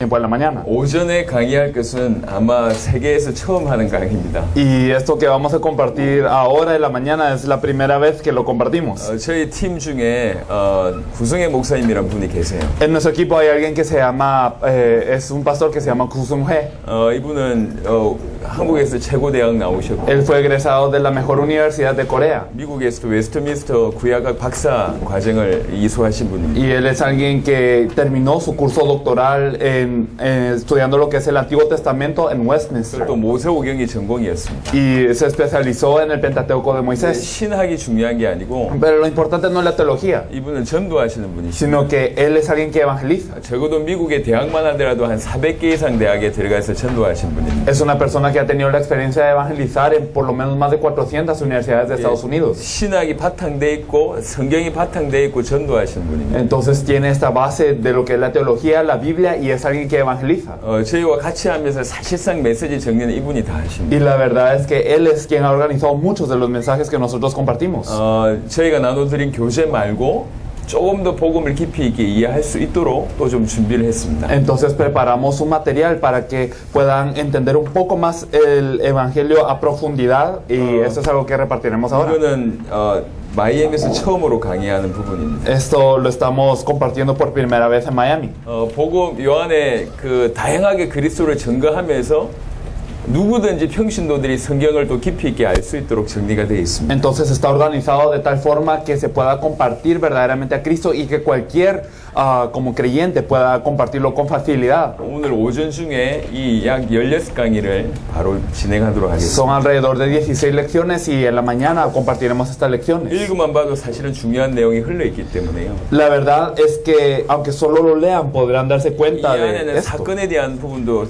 tiempo en la mañana. 오전에 강의할 것은 아마 세계에서 처음 하는 강의입니다. Y esto que vamos a compartir ahora en la mañana es la primera vez que lo compartimos. 저희 팀 중에 구승혜 목사님이란 분이 계세요. En nuestro equipo hay alguien que se llama, es un pastor que se llama Kusung Hee. 이분은 한국에서 최고 대학 나오셨고 Él fue egresado de la mejor universidad de Corea. 미국에서도 웨스트민스터 구약학 박사 과정을 이수하신 분입니다. Y él es alguien que terminó su curso doctoral estudiando lo que es el Antiguo Testamento en Westminster. 또 모세오경이 전공이었습니다. Y se especializó en el Pentateuco de Moisés. 신학이 중요한 게 아니고 Pero lo importante no es la teología, 이분은 전도하시는 분이시죠. sino que él es alguien que evangeliza. 적어도 미국의 대학만 하더라도 한 400개 이상 대학에 들어가서 전도하신 분입니다. Es una persona que ha tenido la experiencia de evangelizar en por lo menos más de 400 universidades de Estados Unidos. 신학이 바탕돼 있고 성경이 바탕돼 있고 전도하시는 분입니다. Entonces tiene esta base de lo que es la teología, la Biblia, y es alguien que evangeliza. 저희와 같이 하면서 사실상 메시지 정리는 이분이 다 하십니다. Y la verdad es que él es quien ha organizado muchos de los mensajes que nosotros compartimos. 저희가 나눠드린 교재 말고 조금 더 복음을 깊이 있게 이해할 수 있도록 또 좀 준비를 했습니다. Entonces preparamos un material para que puedan entender un poco más el evangelio a profundidad, y esto es algo que repartiremos ahora. 이거는 마이애미에서 처음으로 강의하는 부분입니다. Esto lo estamos compartiendo por primera vez en Miami. 복음 요한에 그 다양하게 그리스도를 증거하면서 누구든지 평신도들이 성경을 또 깊이 있게 알 수 있도록 정리가 되어 있습니다. Entonces está organizado de tal forma que se pueda compartir verdaderamente a Cristo y que cualquier como creyente pueda compartirlo con facilidad. 오늘 오전 중에 이 약 16강의를 바로 진행하도록 하겠습니다. Son alrededor de 16 lecciones y en la mañana compartiremos estas lecciones. 읽으만 봐도 사실은 중요한 내용이 흘러있기 때문에요. La verdad es que aunque solo lo lean podrán darse 이 cuenta de 안에는 esto. 사건에 대한 부분도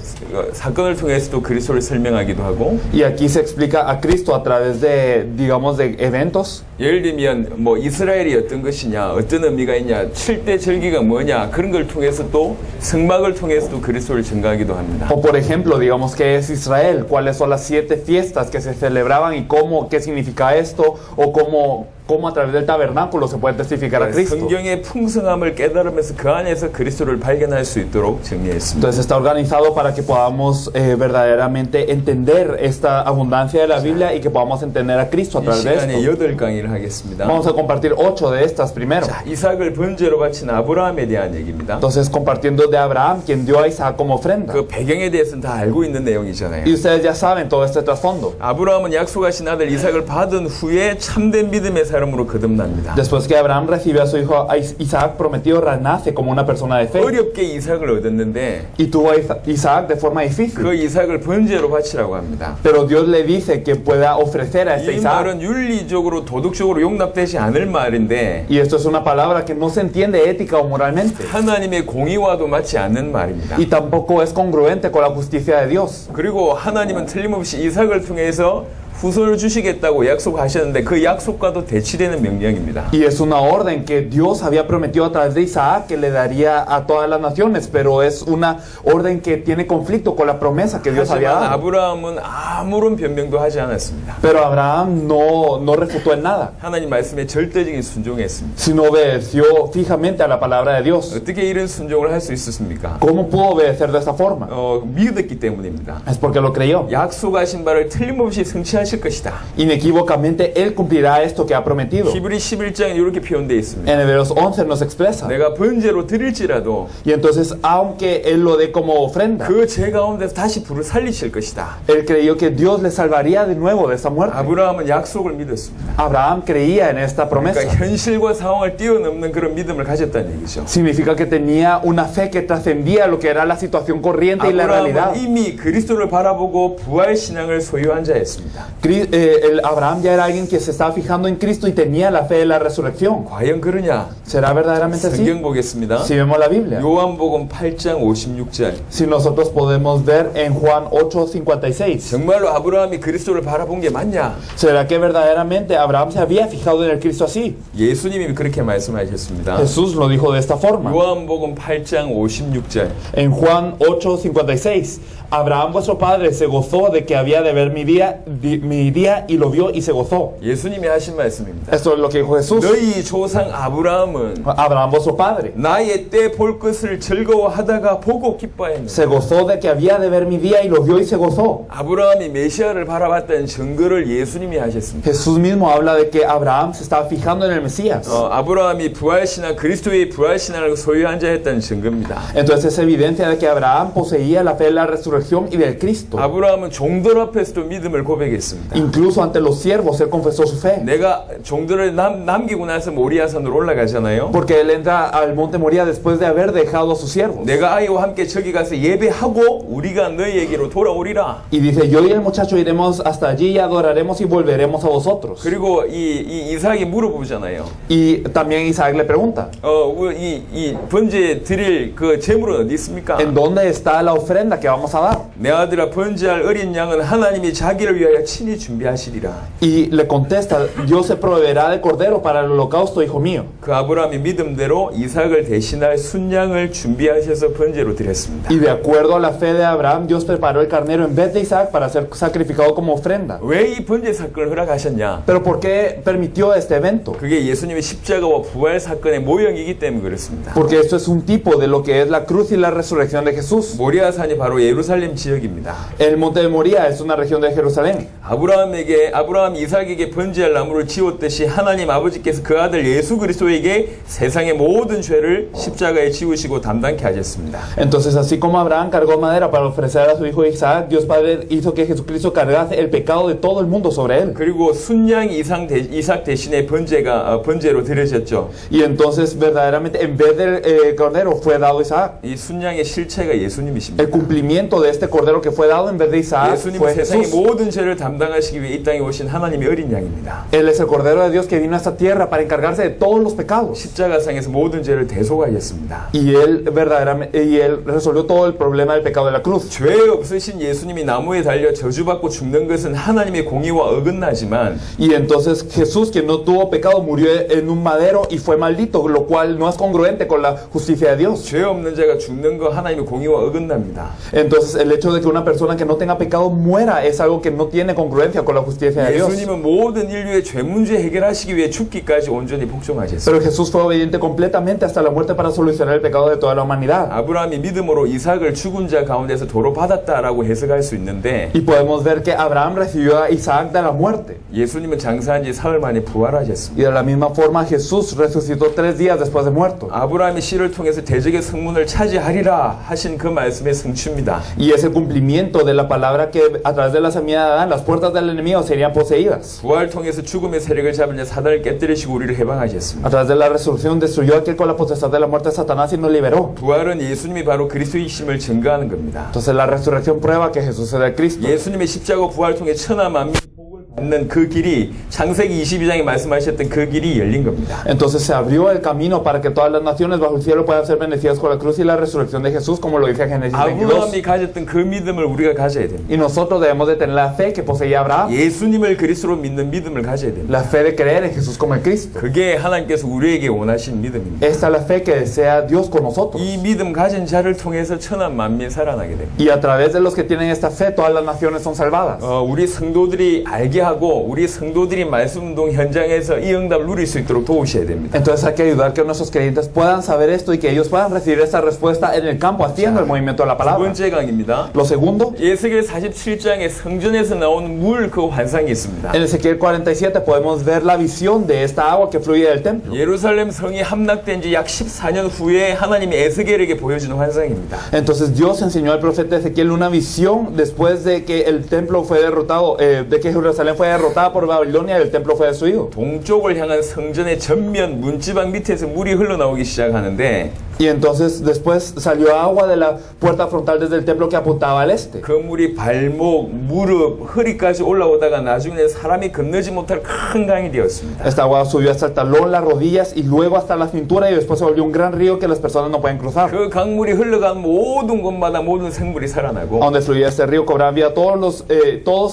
사건을 통해서도 그리스도를 설명하기도 하고 Y aquí se explica a Cristo a través de, digamos, de eventos. 예를 들면 뭐 이스라엘이 어떤 것이냐 어떤 의미가 있냐 7대 절기가 뭐냐 그런 걸 통해서 또 성막을 통해서도 그리스도를 증거하기도 합니다. O por ejemplo, digamos que es Israel, cuáles son las 7 fiestas que se celebraban y cómo, qué significa esto, o cómo a través del tabernáculo se puede testificar a Cristo. 성경의 풍성함을 깨달으면서 그 안에서 그리스도를 발견할 수 있도록 정리했습니다. Entonces está organizado para que podamos verdaderamente entender esta abundancia de la Biblia y que podamos entender a Cristo a 이 través de 시간에 esto. 8강의를 하겠습니다. Vamos a compartir 8 de estas primero. 자, 이삭을 번제로 바친 아브라함에 대한 얘기입니다. Entonces compartiendo de Abraham, quien dio a Isaac como ofrenda. 그 배경에 대해서는 다 알고 있는 내용이잖아요. Y ustedes ya saben todo este trasfondo. 아브라함은 약속하신 아들 이삭을 받은 후에 참된 믿음의 사람으로 거듭납니다. Después que Abraham recibió a su hijo Isaac prometido, renace como una persona de fe. 어렵게 이삭을 얻었는데 Y tuvo a Isaac de forma difícil. 그 이삭을 번제로 바치라고 합니다. Pero Dios le dice que pueda ofrecer a este 이 Isaac. 말은 윤리적으로 도덕적으로 용납되지 않을 말인데 Y esto es una palabra que no se entiende ética o moralmente. 하나님의 공의와도 맞지 않는 말입니다. Y tampoco es congruente con la justicia de Dios. 그리고 하나님은 틀림없이 이삭을 통해서 후손을 주시겠다고 약속하셨는데 그 약속과도 대치되는 명령입니다. Y es una orden que Dios había prometido a través de Isaac que le daría a todas las naciones, pero es una orden que tiene conflicto con la promesa que Dios había 하지만 dado. 아브라함은 아무런 변명도 하지 않았습니다. Pero Abraham no refutó en nada, 하나님 말씀에 절대적인 순종했습니다. sino obedeció fijamente a la palabra de Dios. 어떻게 이런 순종을 할 수 있었습니까? ¿Cómo pudo obedecer de esta forma? 믿었기 때문입니다. Es porque lo creyó. 약속하신 바를 틀림없이 성취하실 것이다. Inequívocamente Él cumplirá esto que ha prometido. 히브리 11장에 이렇게 표현되어 있습니다. En Hebreos 11 nos expresa. 내가 번제로 드릴지라도 Y entonces, aunque Él lo dé como ofrenda, 그 죄 가운데서 다시 불을 살리실 것이다. Él creyó que Dios le salvaría de nuevo de esta muerte. 아브라함은 약속을 믿었습니다. Abraham creía en esta promesa. 그러니까 현실과 상황을 뛰어넘는 그런 믿음을 가졌다는 얘기죠. Significa que tenía una fe que trascendía lo que era la situación corriente y la realidad. 아브라함은 이미 그리스도를 바라보고 부활 신앙을 소유한 자였습니다. Abraham ya era alguien que se estaba fijando en Cristo y tenía la fe de la resurrección. 과연 그러냐? ¿Será verdaderamente así? 성경 보겠습니다. Si vemos la Biblia. 요한복음 8장 56절. Si nosotros podemos ver en Juan 8:56. 정말로 아브라함이 그리스도를 바라본 게 맞냐? ¿Será que verdaderamente Abraham se había fijado en el Cristo así? 예수님이 그렇게 말씀하셨습니다. Jesús lo dijo de esta forma. 요한복음 8장 56절. En Juan 8:56, Abraham vuestro padre se gozó de que había de ver mi día, medía y lo vio y se gozó. 예수님이 하신 말씀입니다. Esto es lo que dijo Jesús. 너희 조상 아브라함은 Abraham, vuestro padre, 나의 때 볼 것을 즐거워하다가 보고 기뻐했노라. se gozó de que había de ver mi día y lo vio y se gozó. 아브라함이 메시아를 바라봤다는 증거를 예수님이 하셨습니다. Jesús mismo habla de que Abraham se estaba fijando en el Mesías. 아브라함이 부활신앙, 그리스도의 부활신앙을 소유한 자였다는 증거입니다. Entonces es evidencia de que Abraham poseía la fe de la resurrección y del Cristo. 아브라함은 종들 앞에서도 믿음을 고백했습니다. Incluso ante los siervos él confesó su fe. 내가 종들을 남기고 나서 모리아산으로 올라가잖아요. Porque él entra al monte Moría después de haber dejado a sus siervos. 내가 아이와 함께 저기 가서 예배하고 우리가 너희에게로 돌아오리라. Y dice, yo y el muchacho iremos hasta allí y adoraremos y volveremos a vosotros. 그리고 이 이삭이 물어보잖아요. Y también Isaac le pregunta, 이 번제 드릴 그 재물은 어디 있습니까? ¿en dónde está la ofrenda que vamos a dar? 내 아들아 번제할 어린 양은 하나님이 자기를 위하여 친히 준비하시리라. Y le contesta, Dios se proveerá de cordero para el holocausto, hijo mío. 그 아브라함이 믿음대로 이삭을 대신할 순양을 준비하셔서 번제로 드렸습니다. Y de acuerdo a la fe de Abraham, Dios preparó el carnero en vez de Isaac para ser sacrificado como ofrenda. 왜 이 번제 사건을 허락하셨냐? Pero ¿por qué permitió este evento? 그게 예수님의 십자가와 부활 사건의 모형이기 때문에 그렇습니다. Porque esto es un tipo de lo que es la cruz y la resurrección de Jesús. 모리아산이 바로 예루살렘 지역입니다. El monte de Moría es una región de Jerusalén. 아브라함 이삭에게 번제할 나무를 지웠듯이 하나님 아버지께서 그 아들 예수 그리스도에게 세상의 모든 죄를 십자가에 지우시고 담당케 하셨습니다. Entonces, así como Abraham cargó madera para ofrecer a su hijo Isaac, Dios Padre hizo que Jesucristo cargase el pecado de todo el mundo sobre él. 그리고 순양 이삭 대신에 번제로 드려졌죠. Y entonces, verdaderamente, en vez del cordero fue dado Isaac. 이 순양의 실체가 예수님이십니다. El cumplimiento de este cordero que fue dado en vez de Isaac 예수님은 fue 세상의 Jesús. 모든 죄를 담당하시기 위해 이 땅에 오신 하나님의 어린 양입니다. Él es el cordero de Dios que vino a esta tierra para encargarse de todos los pecados. 십자가상에서 모든 죄를 대속하였습니다. Y él resolvió todo el problema del pecado de la cruz. 죄 없으신 예수님이 나무에 달려 저주받고 죽는 것은 하나님의 공의와 어긋나지만 Y entonces Jesús, quien no tuvo pecado, murió en un madero y fue maldito, lo cual no es congruente con la justicia de Dios. 죄 없는 자가 죽는 거 하나님의 공의와 어긋납니다. Entonces el hecho de que una persona que no tenga pecado muera es algo que no tiene congruencia con la justicia de Dios. 예수님은 모든 인류의 죄 문제 해결하시기 위해 죽기까지 온전히 복종하셨습니다. Pero Jesús fue obediente completamente hasta la muerte para solucionar el pecado de toda la humanidad. 아브라함이 믿음으로 이삭을 죽은 자 가운데서 도로 받았다라고 해석할 수 있는데 Y podemos ver que Abraham recibió a Isaac de la muerte. 예수님은 장사한 지 사흘 만에 부활하셨습니다. Y de la misma forma Jesús resucitó 3 días después de muerto. 아브라함의 씨를 통해서 대적의 성문을 차지하리라 하신 그 말씀의 성취입니다. Y es el cumplimiento de la palabra que a través de la semilla de Adán las puertas del enemigo serían poseídas. 부활 통해서 죽음의 세력을 잡은 자 사단을 깨뜨리시고 우리를 해방하셨습니다. A través de la resurrección destruyó a aquel con la potestad de la muerte de Satanás y nos liberó. 부활은 예수님이 바로 그리스도이심을 증거하는 겁니다. Entonces la resurrección prueba que Jesús es el Cristo. 예수님의 십자가 부활 통해 천하 만민 복을 받는 그 길이 창세기 22장에 말씀하셨던 그 길이 열린 겁니다. Entonces se abrió el camino para que todas las naciones bajo el cielo puedan ser bendecidas con la cruz y la resurrección de Jesús, como lo dice Génesis 22. 아브라함이 가졌던 그 믿음을 우리가 가져야 됩니다. Y nosotros debemos de tener la fe que poseía Abraham, 예수님을 그리스도로 믿는 믿음을 가져야 됩니다. la fe de creer en Jesús como el Cristo. 그게 하나님께서 우리에게 원하신 믿음입니다. Esta es la fe que desea Dios con nosotros. 이 믿음 가진 자를 통해서 천하 만민 살아나게 됩니다. Y a través de los que tienen esta fe, todas las naciones son salvadas. 우리 성도들이 알게 하고 우리 성도들이 말씀운동 현장에서 이 응답을 누릴 수 있도록 도우셔야 됩니다. Entonces hay que ayudar que nuestros creyentes puedan saber esto y que ellos puedan recibir esta respuesta en el campo, haciendo el movimiento de la 두 palabra. 번째 강입니다. Lo segundo, 에스겔 47장에 성전에서 나오는 물 그 환상이 있습니다. en Ezequiel 47 podemos ver la visión de esta agua que fluye del templo. 예루살렘 성이 함락된 지 약 14년 후에 하나님이 에스겔에게 보여주는 환상입니다. Entonces Dios enseñó al profeta Ezequiel una visión después de que el templo fue derrotado, de que Jerusalén fue derrotada por Babilonia y el templo fue destruido. 동쪽을 향한 성전의 전면 문지방 밑에서 물이 흘러나오기 시작하는데 Y entonces después salió agua de la puerta frontal desde el templo que apuntaba al este. 그 물이 발목, 무릎, 허리까지 올라오다가 나중에 사람이 건너지 못할 큰 강이 되었습니다. Esta agua subió hasta el talón, las rodillas y luego hasta la cintura y después se volvió un gran río que las personas no pueden cruzar. 그 강물이 흘러간 모든 곳마다 모든 생물이 살아나고 A donde fluía este río cobraba vida todos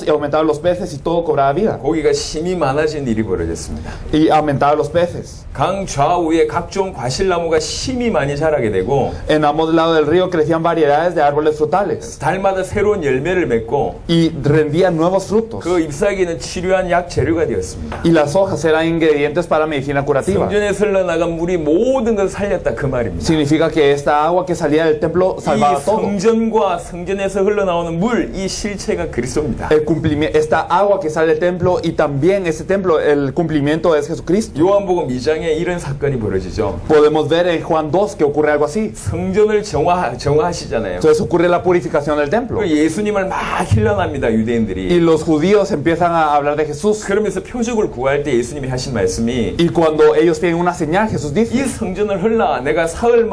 y aumentaban los peces y todo cobraba vida. 고기가 심히 많아진 일이 벌어졌습니다. Y aumentaban los peces. 강 좌우에 각종 과실나무가 심히 많이 많이 자라게 되고 En ambos lados del río crecían variedades de árboles frutales 달마다 새로운 열매를 맺고 y rendían nuevos frutos. 그 잎사귀는 치료한 약 재료가 되었습니다. Y las hojas eran ingredientes para medicina curativa. 성전에서 흘러나간 물이 모든 것을 살렸다 그 말입니다. Significa que esta agua que salía del templo 이 salvaba todo. 성전과 성전에서 흘러나오는 물, 이 실체가 그리스도입니다. Esta agua que sale del templo y también ese templo, el cumplimiento es Jesucristo. 요한복음 2장에 이런 사건이 벌어지죠. Podemos ver en Juan 2 que ocurre algo así. 성전을 정화하시잖아요. Entonces ocurre la purificación del templo. 그 예수님을 막 힐난합니다, Y 유대인들이. los judíos empiezan a hablar de Jesús. 그러면서 표적을 구할 때 예수님이 하신 말씀이 Y cuando ellos piden una señal, Jesús 이 dice 성전을 흘러 내가 사흘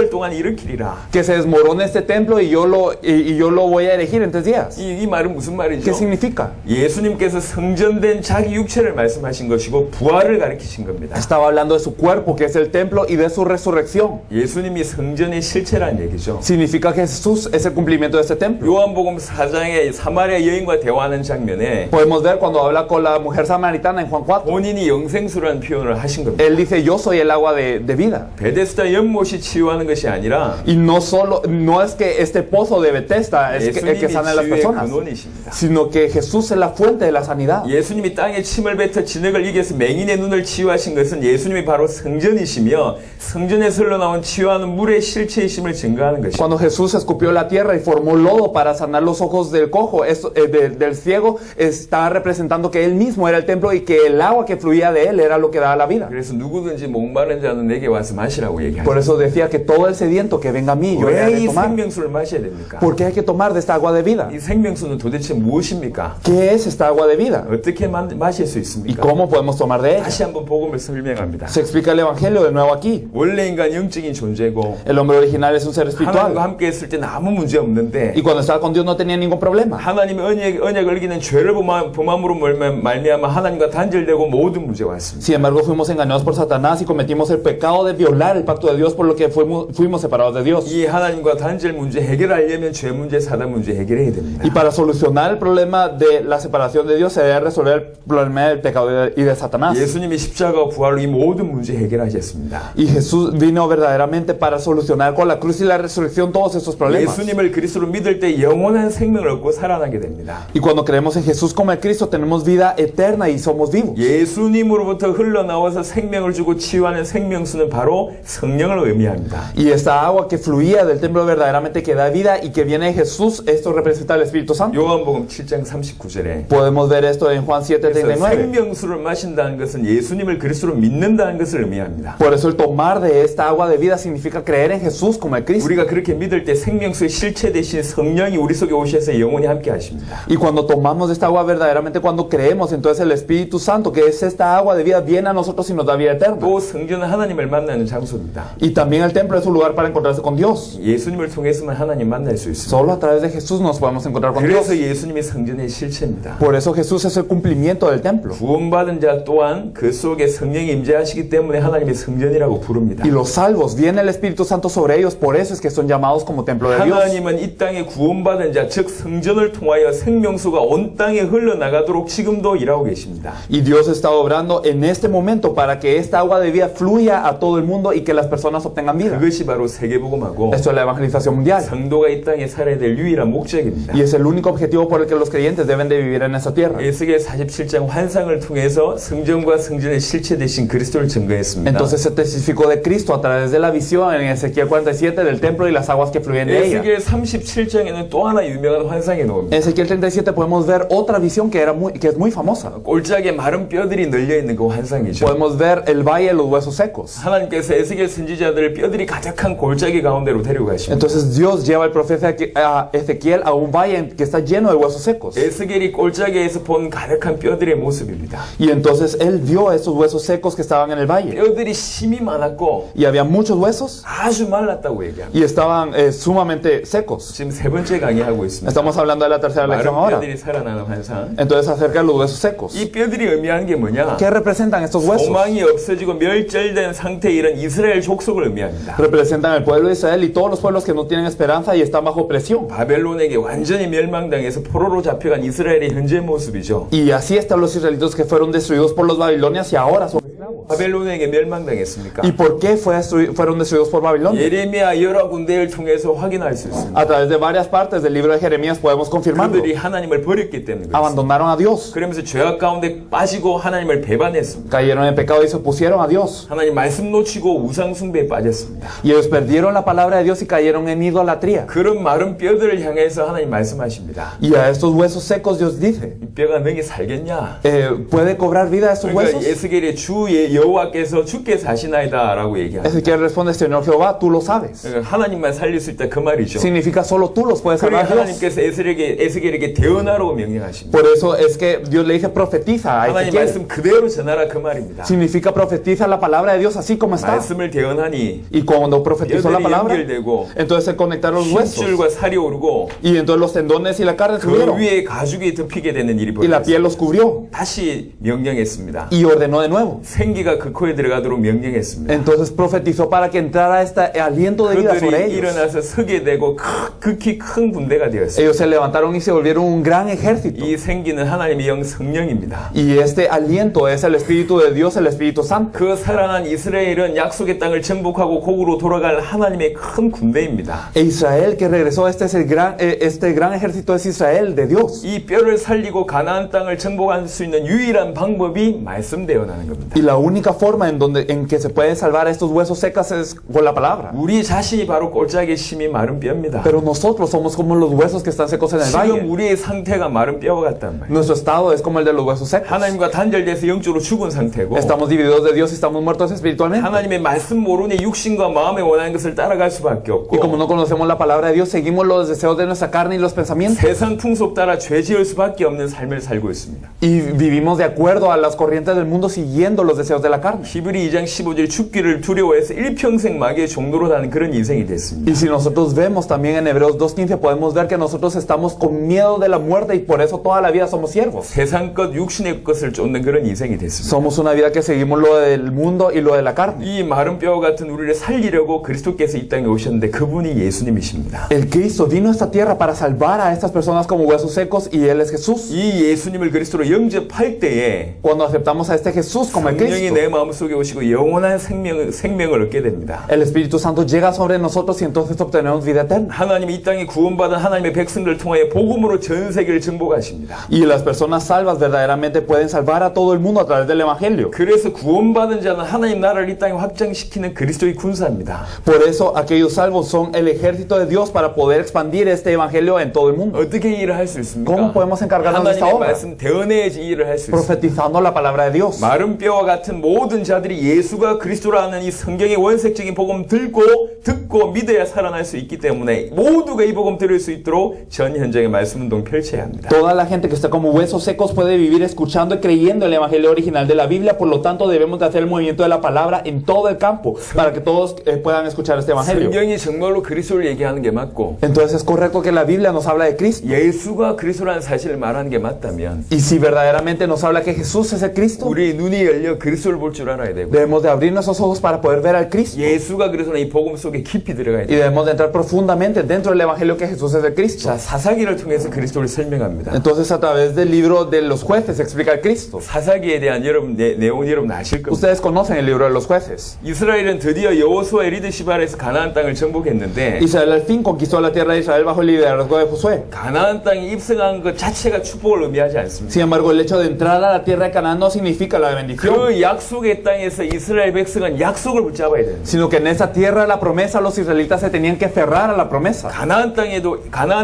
동안 일으키리라. que se desmorone este templo y yo lo voy a erigir en 3 días. 이 말은 무슨 말이죠? ¿Qué significa? 예수님께서 성전된 자기 육체를 말씀하신 것이고 부활을 가리키신 겁니다. Estaba hablando de su cuerpo, que es el templo, y de su resurrección. 예수님이 성전의 실체라는 얘기죠. Significa que Jesús es el cumplimiento de este templo. 요한복음 4장에 사마리아 여인과 대화하는 장면에 Podemos ver cuando habla con la mujer samaritana en Juan 4. 본인이 영생수라는 표현을 하신 겁니다. Él dice, yo soy el agua de vida. 베데스다 연못이 치유하는 것이 아니라 Y no es que este pozo de Bethesda es el que 예수님이 sana a las 치유의 personas, 근원이십니다. sino que Jesús es la fuente de la sanidad. 예수님이 땅에 침을 뱉어 진흙을 이겨서 맹인의 눈을 치유하신 것은 예수님이 바로 성전이시며 성전에서 흘러나온 치유하는 물의 실체이심을 증거하는 것입니다. Cuando Jesús escupió la tierra y formó lodo para sanar los ojos del cojo, del ciego, está representando que él mismo era el templo y que el agua que fluía de él era lo que daba la vida. 그래서 누구든지 목마른 자는 내게 와서 마시라고 Por 얘기하죠. eso decía que todo el sediento que venga a mí, yo le haré 왜 이 tomar. 생명수를 마셔야 됩니까? ¿Por qué hay que tomar de esta agua de vida? 이 생명수는 도대체 무엇입니까? ¿Qué es esta agua de vida? 어떻게 마실 수 ¿Y 있습니까? cómo podemos tomar de ella? 다시 한번 복음을 설명합니다. Se explica el Evangelio de nuevo aquí. 원래 인간 영적인 존재고 El hombre original es un ser 하나님과 espiritual. 함께 했을 때는 아무 문제 없는데 Y cuando estaba con Dios no tenía ningún problema. 하나님의 언약을 어기는 죄를 범함으로 말미암아 하나님과 단절되고 모든 문제가 왔습니다. Sin embargo, fuimos engañados por Satanás y cometimos el pecado de violar el pacto de Dios, por lo que fuimos separados de Dios. 이 하나님과 단절 문제 해결하려면 죄 문제, 사단 문제 해결해야 됩니다. Y para solucionar el problema de la separación de Dios, se debe resolver el problema del pecado y de Satanás. 예수님이 십자가와 부활로 이 모든 문제 해결하셨습니다. Y Jesús vino verdaderamente para solucionar con la cruz y la resurrección todos estos problemas. 예수님을 그리스도로 믿을 때 영원한 생명을 얻고 살아나게 됩니다. Y cuando creemos en Jesús como el Cristo, tenemos vida eterna y somos vivos. 예수님으로부터 흘러나와서 생명을 주고 치유하는 생명수는 바로 성령을 의미합니다. Y esta agua que fluía del templo verdaderamente que da vida y que viene de Jesús, esto representa al Espíritu Santo. 요한복음 7장 39절에 Podemos ver esto en Juan 7:39. 생명수를 마신다는 것은 예수님을 그리스도로 믿는다는 것을 의미합니다. Por eso el tomar de esta agua de vida significa creer en Jesús como el Cristo. 우리가 그렇게 믿을 때 생명수의 실체 대신 성령이 우리 속에 오셔서 영원히 함께 하십니다. Y cuando tomamos de esta agua verdaderamente, cuando creemos, entonces el Espíritu Santo, que es esta agua de vida, viene a nosotros y nos da vida eterna. 또 성전은 하나님을 만나는 장소입니다. Y también el templo es un lugar para encontrarse con Dios. 예수님을 통해서만 하나님 만날 수 있습니다. Solo a través de Jesús nos podemos encontrar con Dios. 그래서 예수님이 성전의 실체입니다. Por eso Jesús es el cumplimiento del templo. 구원받은 자 또한 그 속에 성령이 임재하시기 때문에 하나님의 성전이라고 부릅니다. Y los salvos, viene el Espíritu Santo sobre ellos, por eso es que son llamados como templo de Dios. 하나님은 이 땅에 구원받은 자, 즉 성전을 통하여 생명수가 온 땅에 흘러나가도록 지금도 일하고 계십니다. Y Dios está obrando en este momento para que esta agua de vida fluya a todo el mundo y que las personas obtengan vida. 그것이 바로 세계복음하고 Esto es la evangelización mundial. 성도가 이 땅에 살아야 될 유일한 목적입니다. Y es el único objetivo por el que los creyentes deben de vivir en esta tierra. 에스겔 47장 환상을 통해서 성전과 성전의 실체 대신 그리스도를 증거했습니다. Entonces se testificó de Cristo a través de la visión en Ezequiel 47 del templo y las aguas que fluyen de ella. 에스겔 37장에는 또 하나 유명한 환상이 나옵니다. En Ezequiel 37 podemos ver otra visión que es muy famosa. 골짜기에 마른 뼈들이 널려 있는 그 환상이죠. Podemos ver el valle de los huesos secos. 하나님께서 에스겔 선지자들을 뼈들이 가득한 골짜기 가운데로 데려가십니다. Entonces Dios lleva al profeta a Ezequiel a un valle que está lleno de huesos secos. 에스겔이 골짜기에서 본 가득한 뼈들의 모습입니다. Y entonces él vio esos huesos secos que estaban en el valle. 뼈들이 심이 많았고 Y había muchos huesos 아주 말랐다고 얘기합니다. y estaban sumamente secos. 지금 세 번째 강의하고 있습니다. Estamos hablando de la tercera 마른 lección ahora. 뼈들이 살아나는 환상. Entonces acerca de los huesos secos. 이 뼈들이 의미하는 게 뭐냐? ¿Qué representan estos huesos? 소망이 없어지고 멸절된 상태에 이른 이스라엘 족속을 의미합니다. Representan el pueblo de Israel y todos los pueblos que no tienen esperanza y están bajo presión. 바벨론에게 완전히 멸망당해서 포로로 잡혀간 이스라엘의 현재 모습이죠. Y así están los israelitas que fueron destruidos por los babilonios y ahora son esclavos. 바벨론에게 멸망당했습니까? ¿Y por qué fueron destruidos por Babilonia? 예레미야 여러 군데를 통해서 확인할 수 있습니다. A través de varias partes del libro de Jeremías podemos confirmarlo. 그들이 하나님을 버렸기 때문에 그렇습니다. Abandonaron a Dios, 그러면서 죄악 가운데 빠지고 하나님을 배반했습니다. cayeron en pecado y se opusieron a Dios. 하나님 말씀 놓치고 우상 숭배에 빠졌습니다. Y ellos perdieron la palabra de Dios y cayeron en idolatría. 그런 마른 뼈들을 향해서 하나님 말씀하십니다. Y a estos huesos secos Dios dice, 이 뼈가 능히 살겠냐? ¿puede cobrar vida a estos 그러니까 huesos? 에스겔의 주 여호와께서 주께 사시나이다라고 얘기합니다. Ezequiel responde, Señor Jehová, tú lo sabes. 하나님만 살릴 수 있다 그 말이죠. Significa solo tú los puedes 그러니까 salvar, Dios. 하나님께서 에스겔에게 대언하라고 명령하십니다. Por eso es que Dios le dice, profetiza a 하나님 Ezequiel. 말씀 그대로 전하라 그 말입니다. Significa profetiza la palabra de Dios así como está. 말씀을 대언하니 Y cuando profetizó la 뼈들이 palabra, 연결되고 entonces se conectaron los huesos. 힘줄과 살이 오르고 Y entonces los tendones y la carne 그 subieron. 위에 가죽이 덮이게 되는 일이 Y la 벌어졌습니다. piel los cubrió. 다시 명령했습니다. Y ordenó de nuevo. 생기가 그 코에 들어가도록 명령했습니다. Entonces profetizó para que entrara este aliento de vida sobre 그들이 ellos. 일어나서 서게 되고 극히 큰 군대가 되었습니다. Ellos se levantaron y se volvieron un gran ejército. 이 생기는 하나님의 영 성령입니다. Y este aliento es el Espíritu de Dios, el Espíritu Santo. 그 살아난 이스라엘은 약속의 땅을 정복하고 곡으로 돌아갈 하나님의 큰 군대입니다. E Israel que regresó, este gran ejército es Israel de Dios. 이 뼈를 살리고 가나안 땅을 정복할 수 있는 유일한 방법이 말씀대언하는 겁니다. Y la única forma en que se puede salvar a estos huesos secos es con la palabra. 우리 자신이 바로 골짜기의 심이 마른 뼈입니다. Pero nosotros somos como los huesos que están secos en el 지금 valle. 우리의 상태가 마른 뼈와 같단 말이에요. Nuestro estado es como el de los huesos secos. 하나님과 단절돼서 영적으로 죽은 상태고 Estamos divididos de Dios y estamos muertos espiritualmente. 하나님의 말씀 모르니 육신과 마음에 원하는 것을 따라갈 수밖에 Y como 없고 no conocemos la palabra de Dios, seguimos los deseos de nuestra carne y los pensamientos. 세상 풍속 따라 죄 지을 수밖에 없는 삶을 살고 있습니다. Y vivimos de acuerdo a las corrientes del mundo siguiendo los deseos de la carne. 히브리 2장 15절 죽기를 두려워해서 일평생 마귀의 종로로 다는 그런 인생이 됐습니다. Y si nosotros vemos también en Hebreos 2:15, podemos ver que nosotros estamos con miedo de la muerte y por eso toda la vida somos siervos. 세상 것, 육신의 것을 쫓는 그런 인생이 됐습니다. Somos una vida que seguimos lo del mundo y lo de la carne. 이 마른 뼈 같은 우리를 살리려고 그리스도께서 이 땅에 오셨는데 그분이 예수님이십니다. El Cristo vino a esta tierra para salvar a estas personas como huesos secos y Él es Jesús. 이 예수님을 그리스도로 영접할 때에 Cuando aceptamos a este Jesús como el 성령이 Cristo, 내 마음속에 오시고 영원한 생명을 얻게 됩니다. el Espíritu Santo llega sobre nosotros y entonces obtenemos vida eterna. 하나님이 이 땅에 구원받은 하나님의 백성들을 통하여 복음으로 전 세계를 정복하십니다. Y las personas salvas verdaderamente pueden salvar a todo el mundo a través del Evangelio. 그래서 구원받은 자는 하나님 나라를 이 땅에 확장시키는 그리스도의 군사입니다. Por eso aquellos salvos son el ejército de Dios para poder expandir este Evangelio en todo el mundo. 어떻게 이 일을 할 수 있습니까? ¿Cómo podemos encargarnos de esta 하나님의 obra? 말씀 대언해야지 이 일을 할 수 있습니다. Profetizando la palabra de Dios. 마른 뼈와 같은 모든 자들이 예수가 그리스도라는 이 성경의 원색적인 복음 듣고 믿어야 살아날 수 있기 때문에 모두가 이 복음 들을 수 있도록 전 현장의 말씀 운동 펼쳐야 합니다. Toda la gente que está como huesos secos puede vivir escuchando y creyendo el Evangelio original de la Biblia. Por lo tanto, debemos de hacer el movimiento de la palabra en todo el campo para que todos puedan escuchar este Evangelio. 성경이 정말로 그리스도를 얘기하는 게 맞고 Entonces es correcto que la Biblia nos habla de Cristo. 예수가 그리스도라는 사실을 말하는 게 맞다면 Y si verdaderamente nos habla que Jesús es el Cristo, 우리 눈이 열려 그리스도를 볼 줄 알아야 되고 debemos de abrir nuestros ojos para poder ver al Cristo. 예수가 그리스도는 이 복음 속에 깊이 들어가야 Y 돼요. debemos de entrar profundamente dentro del Evangelio que Jesús es el Cristo. 자, 사사기를 통해서 그리스도를 설명합니다. Entonces a través del libro de los jueces se explica el Cristo. 사사기에 대한 내용은 여러분 아실 겁니다. Ustedes conocen el libro de los jueces. 이스라엘은 드디어 여호수아의 리더십 아래에서 가나안 땅을 정복했는데 Israel al fin conquistó la tierra de Israel bajo el liderazgo de Josué. 가나안 땅에 입성한 것 자체가 축복을 의미하지 않습니다. Sin embargo, el hecho de entrar a la tierra de Canaán no significa la bendición, 그 약속의 땅에서 이스라엘 백성은 약속을 붙잡아야 됩니다. sino que en esa tierra la promesa, los israelitas se tenían que aferrar a la promesa. 가나안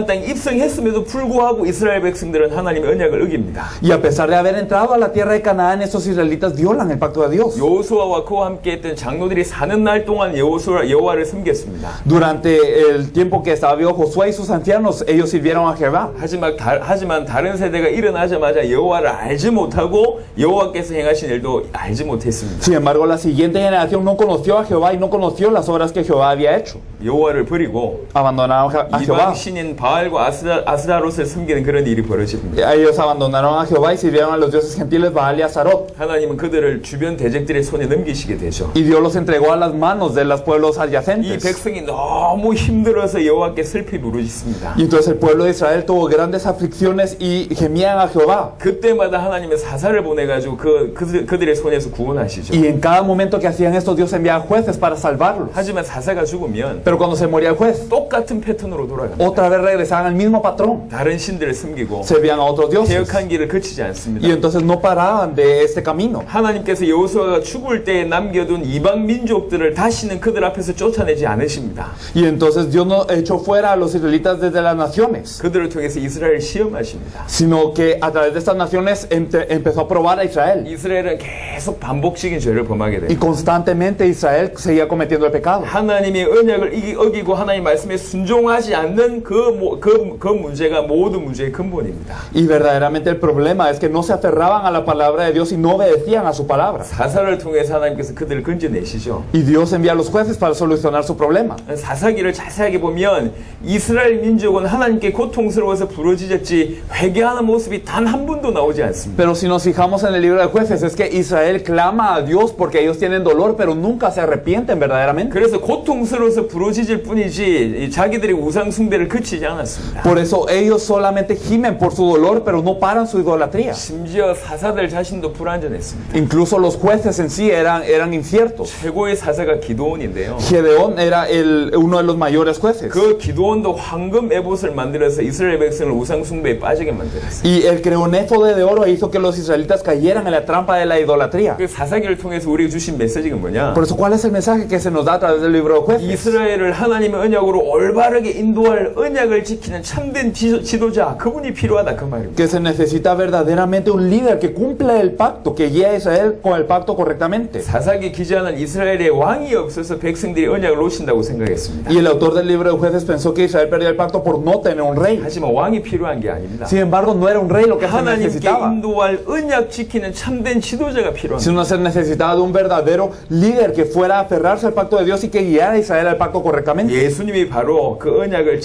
땅에 입성했음에도 불구하고 이스라엘 백성들은 하나님의 언약을 어깁니다. Y a pesar de haber entrado a la tierra de Canaán, estos israelitas violan el pacto de Dios. 여호수아와 그와 함께했던 장로들이 사는 날 동안 여호와를 섬겼습니다. Durante el tiempo que estaba vivo Josué y sus ancianos, ellos sirvieron a Jehová. 하지만 다른 세대가 일어나자마자 여호와를 알지 못하고 여호와께서 행하신 일도 알지 못했습니다. Sin embargo, la siguiente generación no conoció a Jehová y no conoció las obras que Jehová había hecho. 여호와를 버리고 abandonaron a Jehová. 이방 신인 바알과 아스다롯을 섬기는 그런 일이 벌어집니다. Ellos abandonaron a Jehová y sirvieron a los dioses gentiles Baal y Astarot. 하나님은 그들을 주변 대적들의 손에 넘기시게 되죠. Y Dios los entregó a las manos de los pueblos 이 adyacentes. 백성이 너무 힘들어서 여호와께 슬피 부르짖습니다. Y entonces el pueblo de Israel tuvo grandes aflicciones y gemían a Jehová. 그때마다 하나님은 사사를 보내가지고 그들의 손에서 구원하시죠. Y en cada momento que hacían esto, Dios enviaba jueces para salvarlos. 하지만 사사가 죽으면 Pero cuando se moría el juez, 똑같은 패턴으로 돌아갑니다. otra vez regresaban al mismo patrón. 다른 신들을 섬기고 Servían a otros dioses. 개혁한 길을 그치지 않습니다. Y entonces no paraban de este camino. 하나님께서 여호수아가 죽을 때 남겨둔 이방 민족들을 다시는 그들 앞에서 쫓아내지 않으십니다. Y entonces Dios no echó fuera a los israelitas desde las naciones, 그들을 통해서 이스라엘을 시험하십니다. sino que a través de estas naciones empezó a probar a Israel. 이스라엘은 계속 반복적인 죄를 범하게 Y 됩니다. constantemente Israel seguía cometiendo el pecado. 하나님의 언약을 어기고 하나님 말씀에 순종하지 않는 그 문제가 모든 문제의 근본입니다. Y verdaderamente el problema es que no se aferraban a la palabra de Dios y no obedecían a su palabra. 사사를 통해서 하나님께서 그들을 건져내시죠. Y Dios envía a los jueces para solucionar su problema. 사사기를 자세하게 보면 이스라엘 민족은 하나님께 고통스러워서 부르짖었지 회개하는 모습이 단 한 번도 나오지 않습니다. Pero si nos fijamos en el libro de jueces, es que Israel clama a Dios porque ellos tienen dolor, pero nunca se arrepienten verdaderamente. 그래서 고통스러워서 부르짖을 뿐이지 자기들의 우상 숭배를 그치지 않았습니다. Por eso ellos solamente gimen por su dolor, pero no paran su idolatría. 심지어 사사들 자신도 불완전했습니다. Incluso los jueces en sí eran inciertos. 최고의 사사가 기드온인데요. Gedeón era uno de los mayores jueces. 그 기드온도 황금 에봇을 만들어서 이스라엘 백성을 우상 숭배에 빠지게 만들었어요. Y él creó un éfode de oro e hizo que los israelitas cayeran en la trampa de la idolatría. 그 사사기를 통해서 우리에게 주신 메시지가 뭐냐? Por eso, ¿cuál es el mensaje que se nos da a través del libro de jueces? 이스라엘을 하나님의 언약으로 올바르게 인도할 언약을 지키는 참된 지도자, 그분이 필요하다 그 말입니다. Que se necesita verdaderamente un líder que cumpla el pacto, que guíe a Israel con el pacto correctamente. 사사기 기자는 이스라엘에 왕이 없어서 백성들이 언약을 놓친다고 생각했습니다. Y el autor del libro de jueces pensó que Israel perdió el pacto por no tener un rey. 하지만 왕이 필요한 게 아닙니다. Sin embargo, no era un rey lo que se 하나님께 necesitaba, 인도할 언약 지키는 참된 지도자가 필요합니다. sino se necesitaba de un verdadero líder que fuera a aferrarse al pacto de Dios y que guiara a Israel al pacto correctamente. 예수님이 바로 그 언약을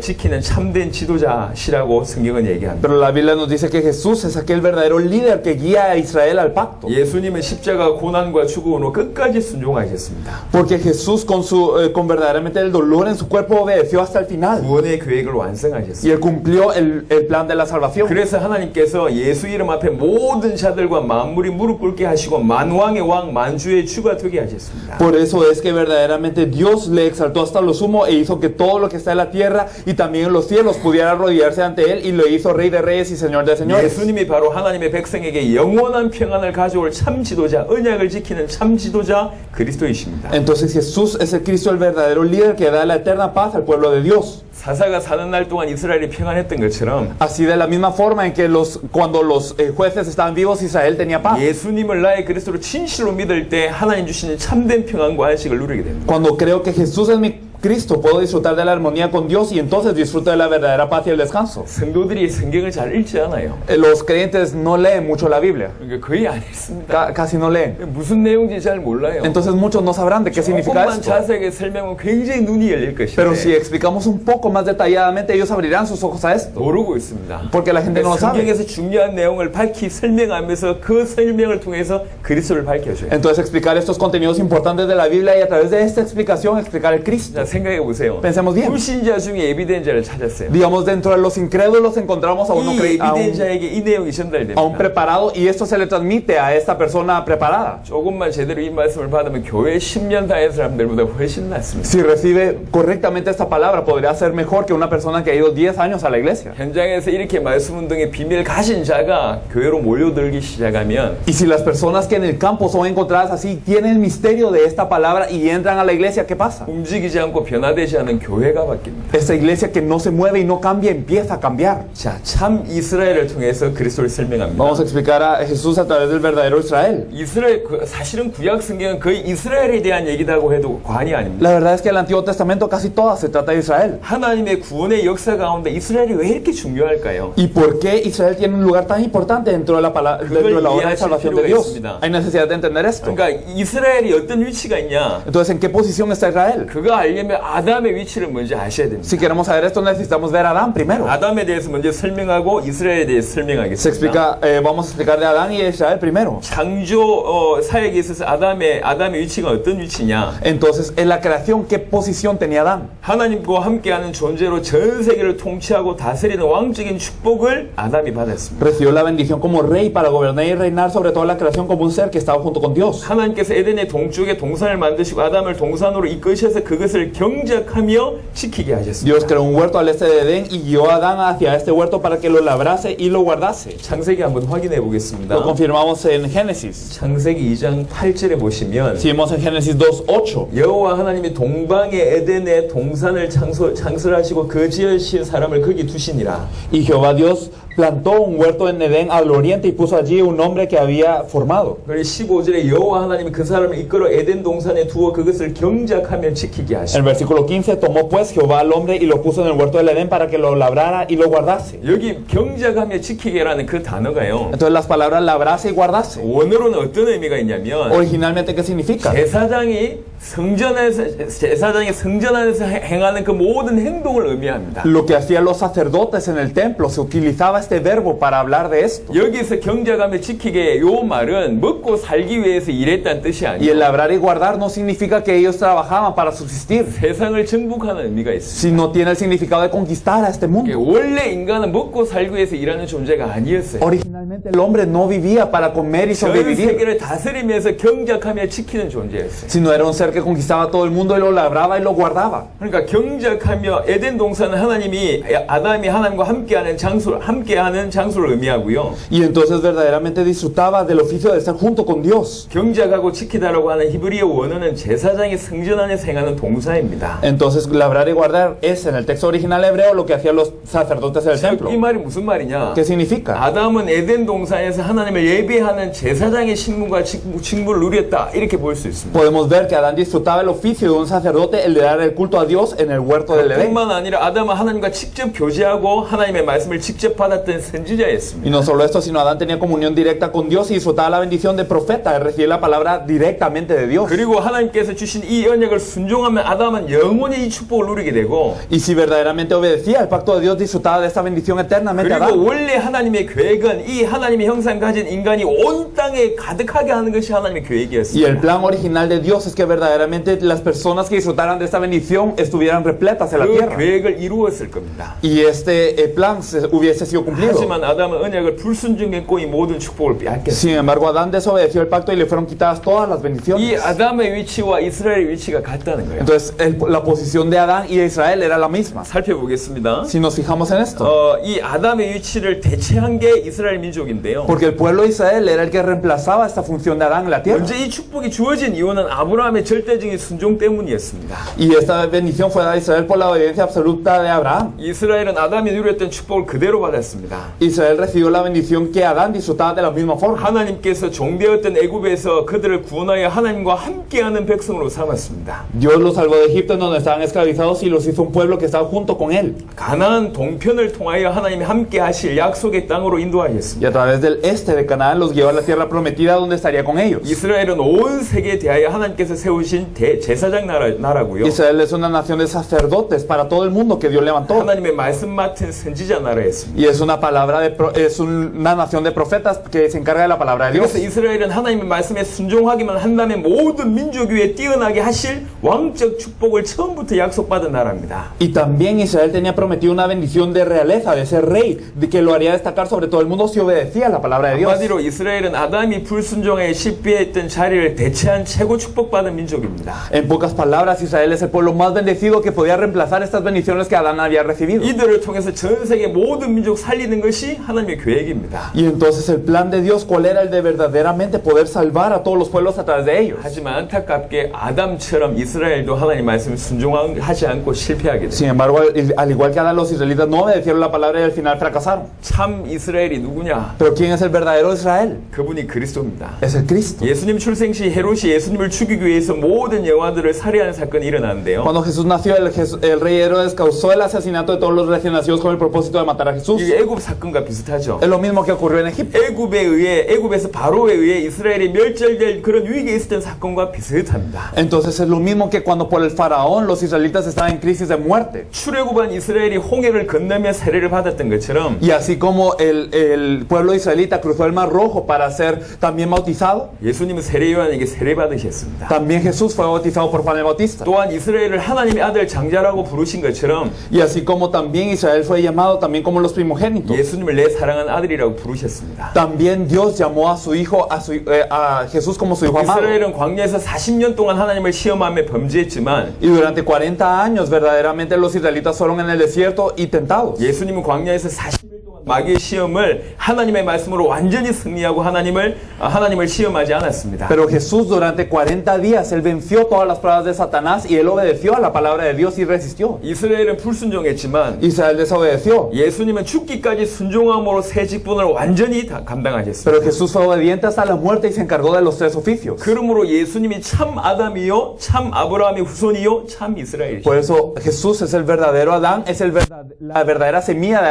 지키는 참된 지도자시라고 성경은 얘기합니다. Pero la Biblia nos dice que Jesús es aquel verdadero líder que guía a Israel al pacto. 예수님은 십자가 고난과 죽음으로 끝까지 순종하셨습니다. Porque Jesús con verdaderamente el dolor en su cuerpo obedeció hasta el final. 구원의 계획을 Y 완성하셨습니다. él cumplió el plan de la salvación. 그래서 하나님께서 예수 이름 앞에 모든 자들과 만물이 무릎 꿇게 하시고 만왕의 왕 만주의 주가 되게 하셨습니다. Por eso es que verdaderamente Dios le exaltó hasta lo sumo e hizo que todo lo que está en la tierra y también en los cielos pudiera arrodillarse ante él y lo hizo Rey de Reyes y Señor de Señores. 예수님이 바로 하나님의 백성에게 영원한 평안을 가져올 참 지도자, 언약을 지키는 참 지도자 그리스도이십니다. Entonces Jesús es el Cristo, el verdadero líder que da la eterna paz al pueblo de Dios. 사사가 사는 날 동안 이스라엘이 평안했던 것처럼 Así de la misma forma en que cuando los jueces estaban vivos, Israel tenía paz. 예수님을 나의 그리스도로 진실로 믿을 때 하나님 주시는 참된 평안과 안식을 누리게 됩니다. Cuando creo que Jesús es mi Cristo, puedo disfrutar de la armonía con Dios y entonces disfruto de la verdadera paz y el descanso. 성도들이 성경을 잘 읽지 않아요. Los creyentes no leen mucho la Biblia, 그러니까 거의 안 읽습니다. casi no leen. 무슨 내용인지 잘 몰라요. Entonces muchos no sabrán de qué significa 조금만 esto. 자세하게 설명하면 굉장히 눈이 열릴 Pero si 것인데 explicamos un poco más detalladamente, ellos abrirán sus ojos a esto. 모르고 있습니다. Porque la gente no lo sabe. 성경에서 중요한 내용을 밝히 설명하면서 그 설명을 통해서 그리스도를 밝혀줘요. Entonces explicar estos contenidos importantes de la Biblia y a través de esta explicación explicar el Cristo. 자, 생각해 보세요. Pensemos bien. 불신자 중에 예비된 자를 찾았어요. Digamos, dentro de los incrédulos encontramos a, 이 예비된 자에게 이 내용이 전달됩니다. a un preparado y esto se le transmite a esta persona preparada. 조금만 제대로 이 말씀을 받으면 교회 10년 다닌 사람들보다 훨씬 낫습니다. Si recibe correctamente esta palabra, podría ser mejor que una persona que ha ido 10 años a la iglesia. 현장에서 이렇게 말씀 운동의 비밀 가진 자가 교회로 몰려들기 시작하면 Y si las personas que en el campo son encontradas así, tienen el misterio de esta palabra y entran a la iglesia, ¿qué pasa? 움직이지 않고 변화되지 않은 교회가 바뀝니다. Esta iglesia que no se mueve y no cambia empieza a cambiar. 자, 참 이스라엘을 통해서 그리스도를 설명합니다. Vamos a explicar a Jesús a través del verdadero Israel. 이스라엘 사실은 구약 성경은 거의 이스라엘에 대한 얘기라고 해도 과언이 아닙니다. La verdad es que el Antiguo Testamento casi toda se trata de Israel. 하나님의 구원의 역사 가운데 이스라엘이 왜 이렇게 중요할까요? ¿Y por qué Israel tiene un lugar tan importante dentro de la obra de salvación de Dios? Hay necesidad de entender esto. 그러니까 이스라엘이 어떤 위치가 있냐? Entonces, ¿en qué posición está Israel? 그거 알려면 아담의 위치를 먼저 아셔야 됩니다. Si queremos saber esto, necesitamos ver a Adán primero. 아담에 대해서 먼저 설명하고 이스라엘에 대해서 Se 설명하겠습니다. explica, vamos a explicar de Adán y de Israel primero. 창조 사역에 있어서 아담의 위치가 어떤 위치냐? Entonces, en la creación, ¿qué posición tenía Adán? 하나님과 함께하는 존재로 전 세계를 통치하고 다스리는 왕적인 축복을 아담이 받았습니다. Recibió la bendición como rey para gobernar y reinar sobre toda la creación como un ser que estaba junto con Dios. 하나님께서 에덴의 동쪽에 동산을 만드시고 아담을 동산으로 이끄셔서 그것을 경작하며 지키게 하셨습니다. Dios creó un huerto al este de Edén y guió a Adán hacia este huerto para que lo labrase y lo guardase. 창세기 한번 확인해 보겠습니다. Lo confirmamos en Génesis. 창세기 2장 8절에 보시면 Si vemos en Génesis 2:8. 여호와 하나님이 동방의 에덴에 동산을 창설하시고 그 지으신 사람을 거기 두시니라. Y Jehová Dios plantó un huerto en Edén al oriente y puso allí un hombre que había formado. 그리고 15절에 여호와 하나님이 그 사람을 이끌어 에덴 동산에 두어 그것을 경작하며 지키게 En 하시고 el versículo 15, tomó pues Jehová al hombre y lo puso en el huerto del Edén para que lo labrara y lo guardase. 여기 경작하며 지키게라는 그 단어가요. Entonces las palabras labrase y guardase. 원어로는 어떤 의미가 있냐면 Originalmente, ¿qué significa? 제사장이 성전 안에서 행하는 그 모든 행동을 의미합니다. Lo que hacían los sacerdotes en el templo, se utilizaba este verbo para hablar de esto. 여기서 경작하며 지키게 요 말은 먹고 살기 위해서 일했다는 뜻이 Y el 아니에요. labrar y guardar no significa que ellos trabajaban para subsistir, 세상을征服하는 의미가 있습니다. sino tiene el significado de conquistar a este mundo. 원래 인간은 먹고 살기 위해서 일하는 존재가 아니었어요. Originalmente el hombre no vivía para comer y 전 sobrevivir, 세계를 다스리면서 경작하며 지키는 존재였어요. sino era un ser que conquistaba todo el mundo y lo labraba y lo guardaba. 그러니까 경작하며 에덴 동산은 아담이 하나님과 함께하는 장소를 의미하고요. Y entonces verdaderamente disfrutaba del oficio de estar junto con Dios. 경작하고 지키다라고 하는 히브리어 원어는 제사장이 성전 안에서 행하는 동사입니다. Entonces labrar y guardar es en el texto original hebreo lo que hacían los sacerdotes del templo. 이 말이 무슨 말이냐? ¿Qué significa? 아담은 에덴 동산에서 하나님을 예배하는 제사장의 신분과 직분을 누렸다 이렇게 볼 수 있습니다. Podemos ver que Adán disfrutaba el oficio de un sacerdote, el de dar el culto a Dios en el huerto del Edén. 뿐만 아니라 아담은 하나님과 직접 교제하고 하나님의 말씀을 직접 받았던 선지자였습니다. Y no solo esto, sino Adán tenía comunión directa con Dios y disfrutaba la bendición de profeta, de recibir la palabra directamente de Dios. 그리고 하나님께서 주신 이 언약을 순종하면 아담은 영원히 이 축복을 누리게 되고 Y si verdaderamente obedecía el pacto de Dios, disfrutaba de esta bendición eternamente. 그리고 Adán. 원래 하나님의 계획은 이 하나님의 형상 가진 인간이 온 땅에 가득하게 하는 것이 하나님의 Y 계획이었습니다. el plan original de Dios es que verdaderamente las personas que disfrutaran de esta bendición estuvieran repletas en la 그 tierra. 계획을 이루었을 겁니다. Y este plan hubiese sido cumplido. 하지만 아담은 언약을 불순종했고 이 모든 축복을 빼앗겼습니다. Sin embargo, Adán desobedeció el pacto y le fueron quitadas todas las 이 bendiciones. 아담의 위치와 이스라엘의 위치가 같다는 거예요. Entonces, la posición de Adán y de Israel era la misma. 살펴보겠습니다. Si nos fijamos en esto. 이 아담의 위치를 대체한 게 이스라엘 민족인데요. Porque el pueblo de Israel era el que reemplazaba esta función de Adán en la tierra. 먼저 이 축복이 주어진 이유는 아브라함의 절대적인 순종 때문이었습니다. Y esta bendición fue dada a Israel por la obediencia absoluta de Abraham. 이스라엘은 아담이 누렸던 축복을 그대로 받았습니다. Israel recibió la bendición que Adán disfrutaba de la misma forma. 하나님께서 종되었던 애굽에서 그들을 구원하여 하나님과 함께하는 백성으로 삼았습니다. Dios los salvó de Egipto en donde estaban esclavizados y los hizo un pueblo que estaba junto con él. 가나안 동편을 통하여 하나님이 함께 하실 약속의 땅으로 Y 인도하셨습니다. a través del este de Canaán los guió a la tierra prometida donde estaría con ellos. 이스라엘은 온 세계에 대하여 하나님께서 세우신 제사장 나라고요. Israel es una nación de sacerdotes para todo el mundo que Dios levantó. 하나님의 말씀 맡은 선지자 나라였습니다. Y es una una nación de profetas que se encarga de la palabra de Dios. 그래서 이스라엘은 하나님의 말씀에 순종하기만 한다면 모든 민족 위에 뛰어나게 하실 왕적 축복을 처음부터 약속받은 나라입니다. Y también Israel tenía prometido una bendición de realeza, de ser rey, de que lo haría destacar sobre todo el mundo si obedecía la palabra de Dios. 한마디로 이스라엘은 아담이 불순종에 실패했던 자리를 대체한 최고 축복받은 민족입니다. 민족입니다. En pocas palabras, Israel es el pueblo más bendecido que podía reemplazar estas bendiciones que Adán había recibido. 이들을 통해서 전 세계 모든 민족 살리는 것이 하나님의 계획입니다. Y entonces el plan de Dios, ¿cuál era el de verdaderamente poder salvar a todos los pueblos a través de ellos? 하지만 안타깝게 아담처럼 이스라엘도 하나님 말씀을 순종하지 않고 실패하게 됩니다. Sin embargo, al igual que Adán, los israelitas no obedecieron la palabra y al final fracasaron. 참 이스라엘이 누구냐? Pero ¿quién es el verdadero Israel? 그분이 그리스도입니다. Es el Cristo. 예수님 출생 시 헤롯이 예수님을 죽이기 위해서 모든 여왕들을 살해하는 사건이 일어나는데요. Cuando Jesús nació, el rey Herodes causó el asesinato de todos los recién nacidos con el propósito de matar a Jesús. 이게 애굽 사건과 비슷하죠. Es lo mismo que ocurrió en Egipto. 애굽에서 바로에 의해 이스라엘이 멸절될 그런 위기에 있었던 사건과 비슷합니다. Entonces es lo mismo que cuando por el faraón los israelitas estaban en crisis de muerte. 출애굽한 이스라엘이 홍해를 건너며 세례를 받았던 것처럼 Y así como el pueblo israelita cruzó el Mar Rojo para ser también bautizado, 예수님은 세례 요한에게 세례 받으셨습니다. también Jesús fue bautizado por Juan el Bautista. 또한 이스라엘을 하나님의 아들 장자라고 부르신 것처럼 Y así como también Israel fue llamado también como los primogénitos, 예수님을 내 사랑한 아들이라고 부르셨습니다. también Dios llamó a su hijo, a Jesús como su hijo amado. 이스라엘은 광야에서 40년 동안 하나님을 시험하며 범죄했지만 Y durante 40 años verdaderamente los israelitas fueron en el desierto y tentados. 예수님은 광야에서 40일 동안 마귀의 시험을 하나님의 말씀으로 완전히 승리하고 하나님을 시험하지 않았습니다. Pero Jesús durante 40 días, Él venció todas las pruebas de Satanás y Él obedeció a la palabra de Dios y resistió. 이스라엘은 불순종했지만 Israel desobedeció. 예수님은 죽기까지 순종함으로 세 직분을 완전히 다 감당하셨습니다. Pero Jesús fue obediente hasta la muerte y se encargó de los 3 oficios. 그러므로 예수님이 참 아담이요, 참 아브라함의 후손이요, 참 이스라엘이죠. Por eso Jesús es el verdadero Adán, es la verdadera semilla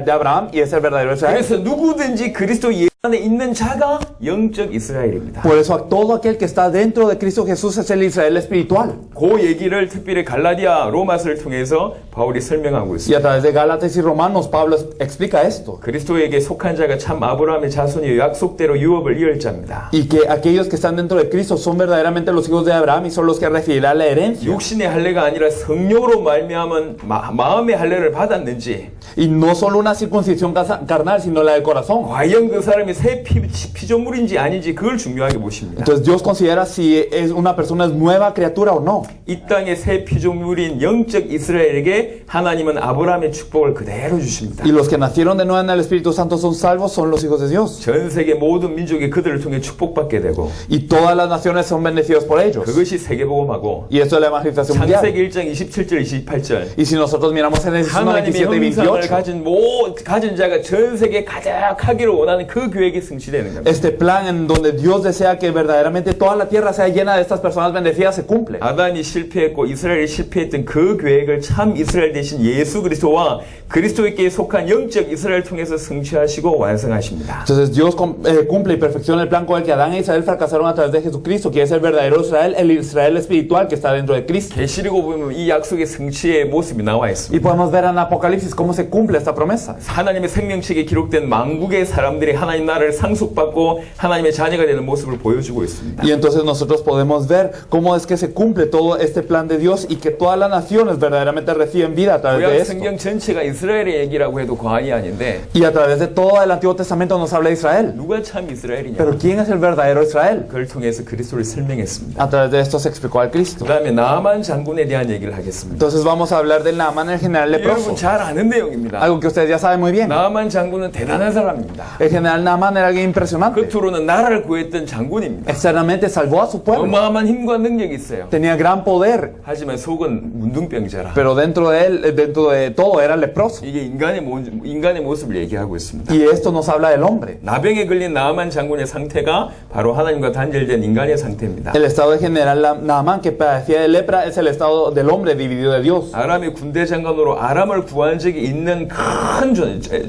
de Abraham y es el verdadero Israel. 그래서 누구든지 그리스도 예수 안에 있는 자가 영적 이스라엘입니다. Por eso todo aquel que está dentro de Cristo Jesús es el Israel espiritual. 그 얘기를 특별히 갈라디아 로마서를 통해서 바울이 설명하고 Y 있습니다. a través de Gálatas y Romanos Pablo explica esto. 그리스도에게 속한 자가 참 아브라함의 자손이요 약속대로 유업을 이을 자입니다. Y que aquellos que están dentro de Cristo son verdaderamente los hijos de Abraham y son los que recibirán la herencia. 육신의 할례가 아니라 성령으로 말미암은 마음의 할례를 받았는지 Y no solo una circuncisión carnal, sino la del corazón. 과연 그 사람이 새 피조물인지 아닌지 그걸 중요하게 보십니다. Entonces Dios considera si es una persona es nueva criatura o no. 이 땅의 새 피조물인 영적 이스라엘에게 하나님은 아브라함의 축복을 그대로 주십니다. Y los que nacieron de nuevo en el Espíritu Santo son salvos, son los hijos de Dios. 전 세계 모든 민족이 그들을 통해 축복받게 되고 Y todas las naciones son bendecidos por ellos. 그것이 세계복음하고 Y esto es la evangelización mundial. 창세기 1장 27절 28절 Y si nosotros miramos Génesis 1, 하나님의 27 y 형상을 28, 가진 자가 전 세계에 가득하기를 원하는 그 계획이 성취되는 겁니다. este plan en donde Dios desea que verdaderamente toda la tierra sea llena de estas personas bendecidas se cumple. 아담이 실패했고 이스라엘이 실패했던 그 계획을 참 이스라엘 대신 예수 그리스도와 그리스도에게 속한 영적 이스라엘 통해서 성취하시고 완성하십니다. Entonces Dios cumple y perfecciona el plan con el que Adán e Israel fracasaron a través de Jesucristo, que es el verdadero Israel, el Israel espiritual que está dentro de Cristo. 계시록을 보면 이 약속의 성취의 모습이 나와 Y 있습니다. podemos ver en Apocalipsis cómo se cumple esta promesa. 하나님의 생명책에 기록된 만국의 사람들이 하나님 나라를 상속받고 하나님의 자녀가 되는 모습을 보여주고 있습니다. Y entonces nosotros podemos ver cómo es que se cumple todo este plan de Dios y que todas las naciones verdaderamente reciben vida a través de 구약 esto. 성경 전체가 이스라엘의 얘기라고 해도 과언이 아닌데 Y a través de todo el Antiguo Testamento nos habla de Israel. 누가 참 이스라엘이냐? Pero ¿quién es el verdadero Israel? 그걸 통해서 그리스도를 설명했습니다. A través de esto se explicó al Cristo. 그 다음에 나만 장군에 대한 얘기를 하겠습니다. Entonces vamos a hablar del Naaman, el general leproso. 여러분 잘 아는 내용입니다. Algo que ustedes ya saben muy bien. 나만 장군은 대단한 사람입니다. El general Naaman era alguien impresionante. 겉으로는 나라를 구했던 장군입니다. Externamente salvó a su pueblo. 어마어마한 힘과 능력이 있어요. Tenía gran poder. 하지만 속은 문둥병자라. Pero dentro de él, dentro de todo, era leproso. 이게 인간의 모습을 얘기하고 있습니다. Y esto nos habla del hombre. 나병에 걸린 나만 장군의 상태가 바로 하나님과 단절된 인간의 상태입니다. El estado del general Naaman que padecía de lepra es el estado del hombre dividido de Dios. 아람의 군대 장관으로 아람을 구한 적이 있는 큰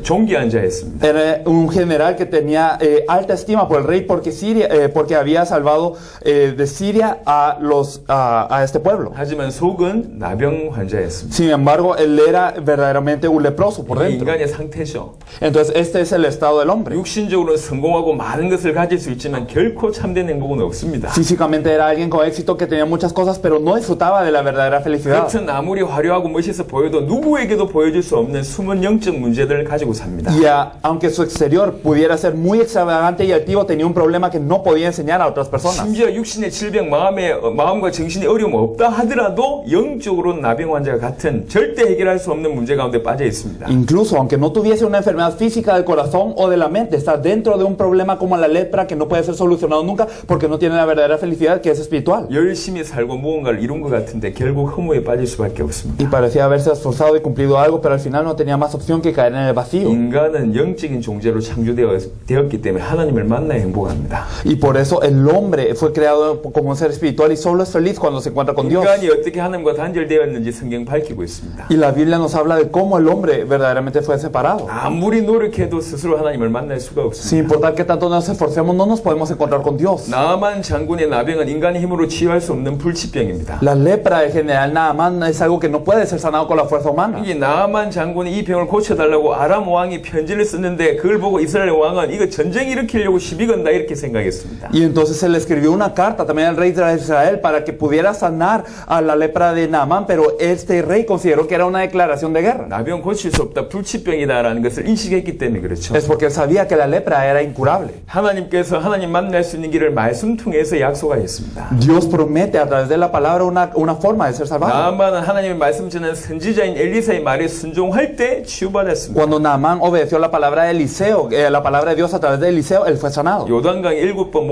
존귀한 자였습니다. Era un general que tenía alta estima por el rey porque había salvado de Siria a este pueblo. 하지만 속은 나병 환자였습니다. Sin embargo, él era verdaderamente un leproso por 이게 dentro. 인간의 상태죠. Entonces, este es el estado del hombre. 육신적으로 성공하고 많은 것을 가질 수 있지만 결코 참된 행복은 없습니다. Físicamente era alguien con éxito que tenía muchas cosas, pero no disfrutaba de la verdadera felicidad. 겉은 아무리 화려하고 멋있어 보여도 누구에게도 보여줄 수 없는 숨은 영적 문제들을 가지고 삽니다. Y aunque su exterior pudiera ser muy extravagante y altivo, tenía un problema que no podía enseñar a otras personas. 심지어 육신의 질병, 마음과 정신의 어려움 없다 하더라도 영적으로는 나병 환자와 같은 절대 해결할 수 없는 문제 가운데 빠져 있습니다. Incluso aunque no tuviese una enfermedad física del corazón o de la mente, está dentro de un problema como la lepra que no puede ser solucionado nunca porque no tiene la verdadera felicidad que es espiritual. 열심히 살고 무언가를 이룬 것 같은데 결국 허무에 빠질 수밖에 없습니다. Y parecía haberse esforzado y cumplido algo, pero al final no tenía más opción que caer en el vacío. 인간은 영적인 존재로 창조되었기 때문에 하나님을 만나야 행복합니다. Y por eso el hombre fue creado como un ser espiritual y solo es feliz cuando se encuentra con Dios. 인간이 어떻게 하나님과 단절되었는지 성경 밝히고 있습니다. Y la Biblia nos habla de cómo el hombre verdaderamente fue separado. 아무리 노력해도 스스로 하나님을 만날 수가 Sin 없습니다. importar que tanto nos esforcemos, no nos podemos encontrar con Dios. 나만 장군의 나병은 인간의 힘으로 치유할 수 없는 불치병입니다. La lepra del general Naamán es algo que no puede ser sanado con la fuerza humana. 이게 나만 장군이 이 병을 고쳐달라고 아람 왕이 편지를 썼는데 그걸 보고 이스라엘 왕은 이거 전쟁 일으키려고 시비 건다 이렇게 생각했습니다. Y entonces se le escribió una carta también al rey de Israel para que pudiera sanar a la lepra de Naamán, pero este rey consideró que era una declaración de guerra. 나병 고칠 수 없다, 불치병이다라는 것을 인식했기 때문에 그렇죠. Es porque él sabía que la lepra era incurable. 하나님께서 하나님 만날 수 있는 길을 말씀 통해서 약속하셨습니다. Dios promete a través de la palabra una forma de ser salvado. 나만은 하나님의 말씀 전한 선지자인 엘리사의 말에 순종할 때 치유받았습니다. Cuando Naamán obedeció la palabra de Eliseo, la palabra de Dios a través de Eliseo, él fue sanado. 요단강 7번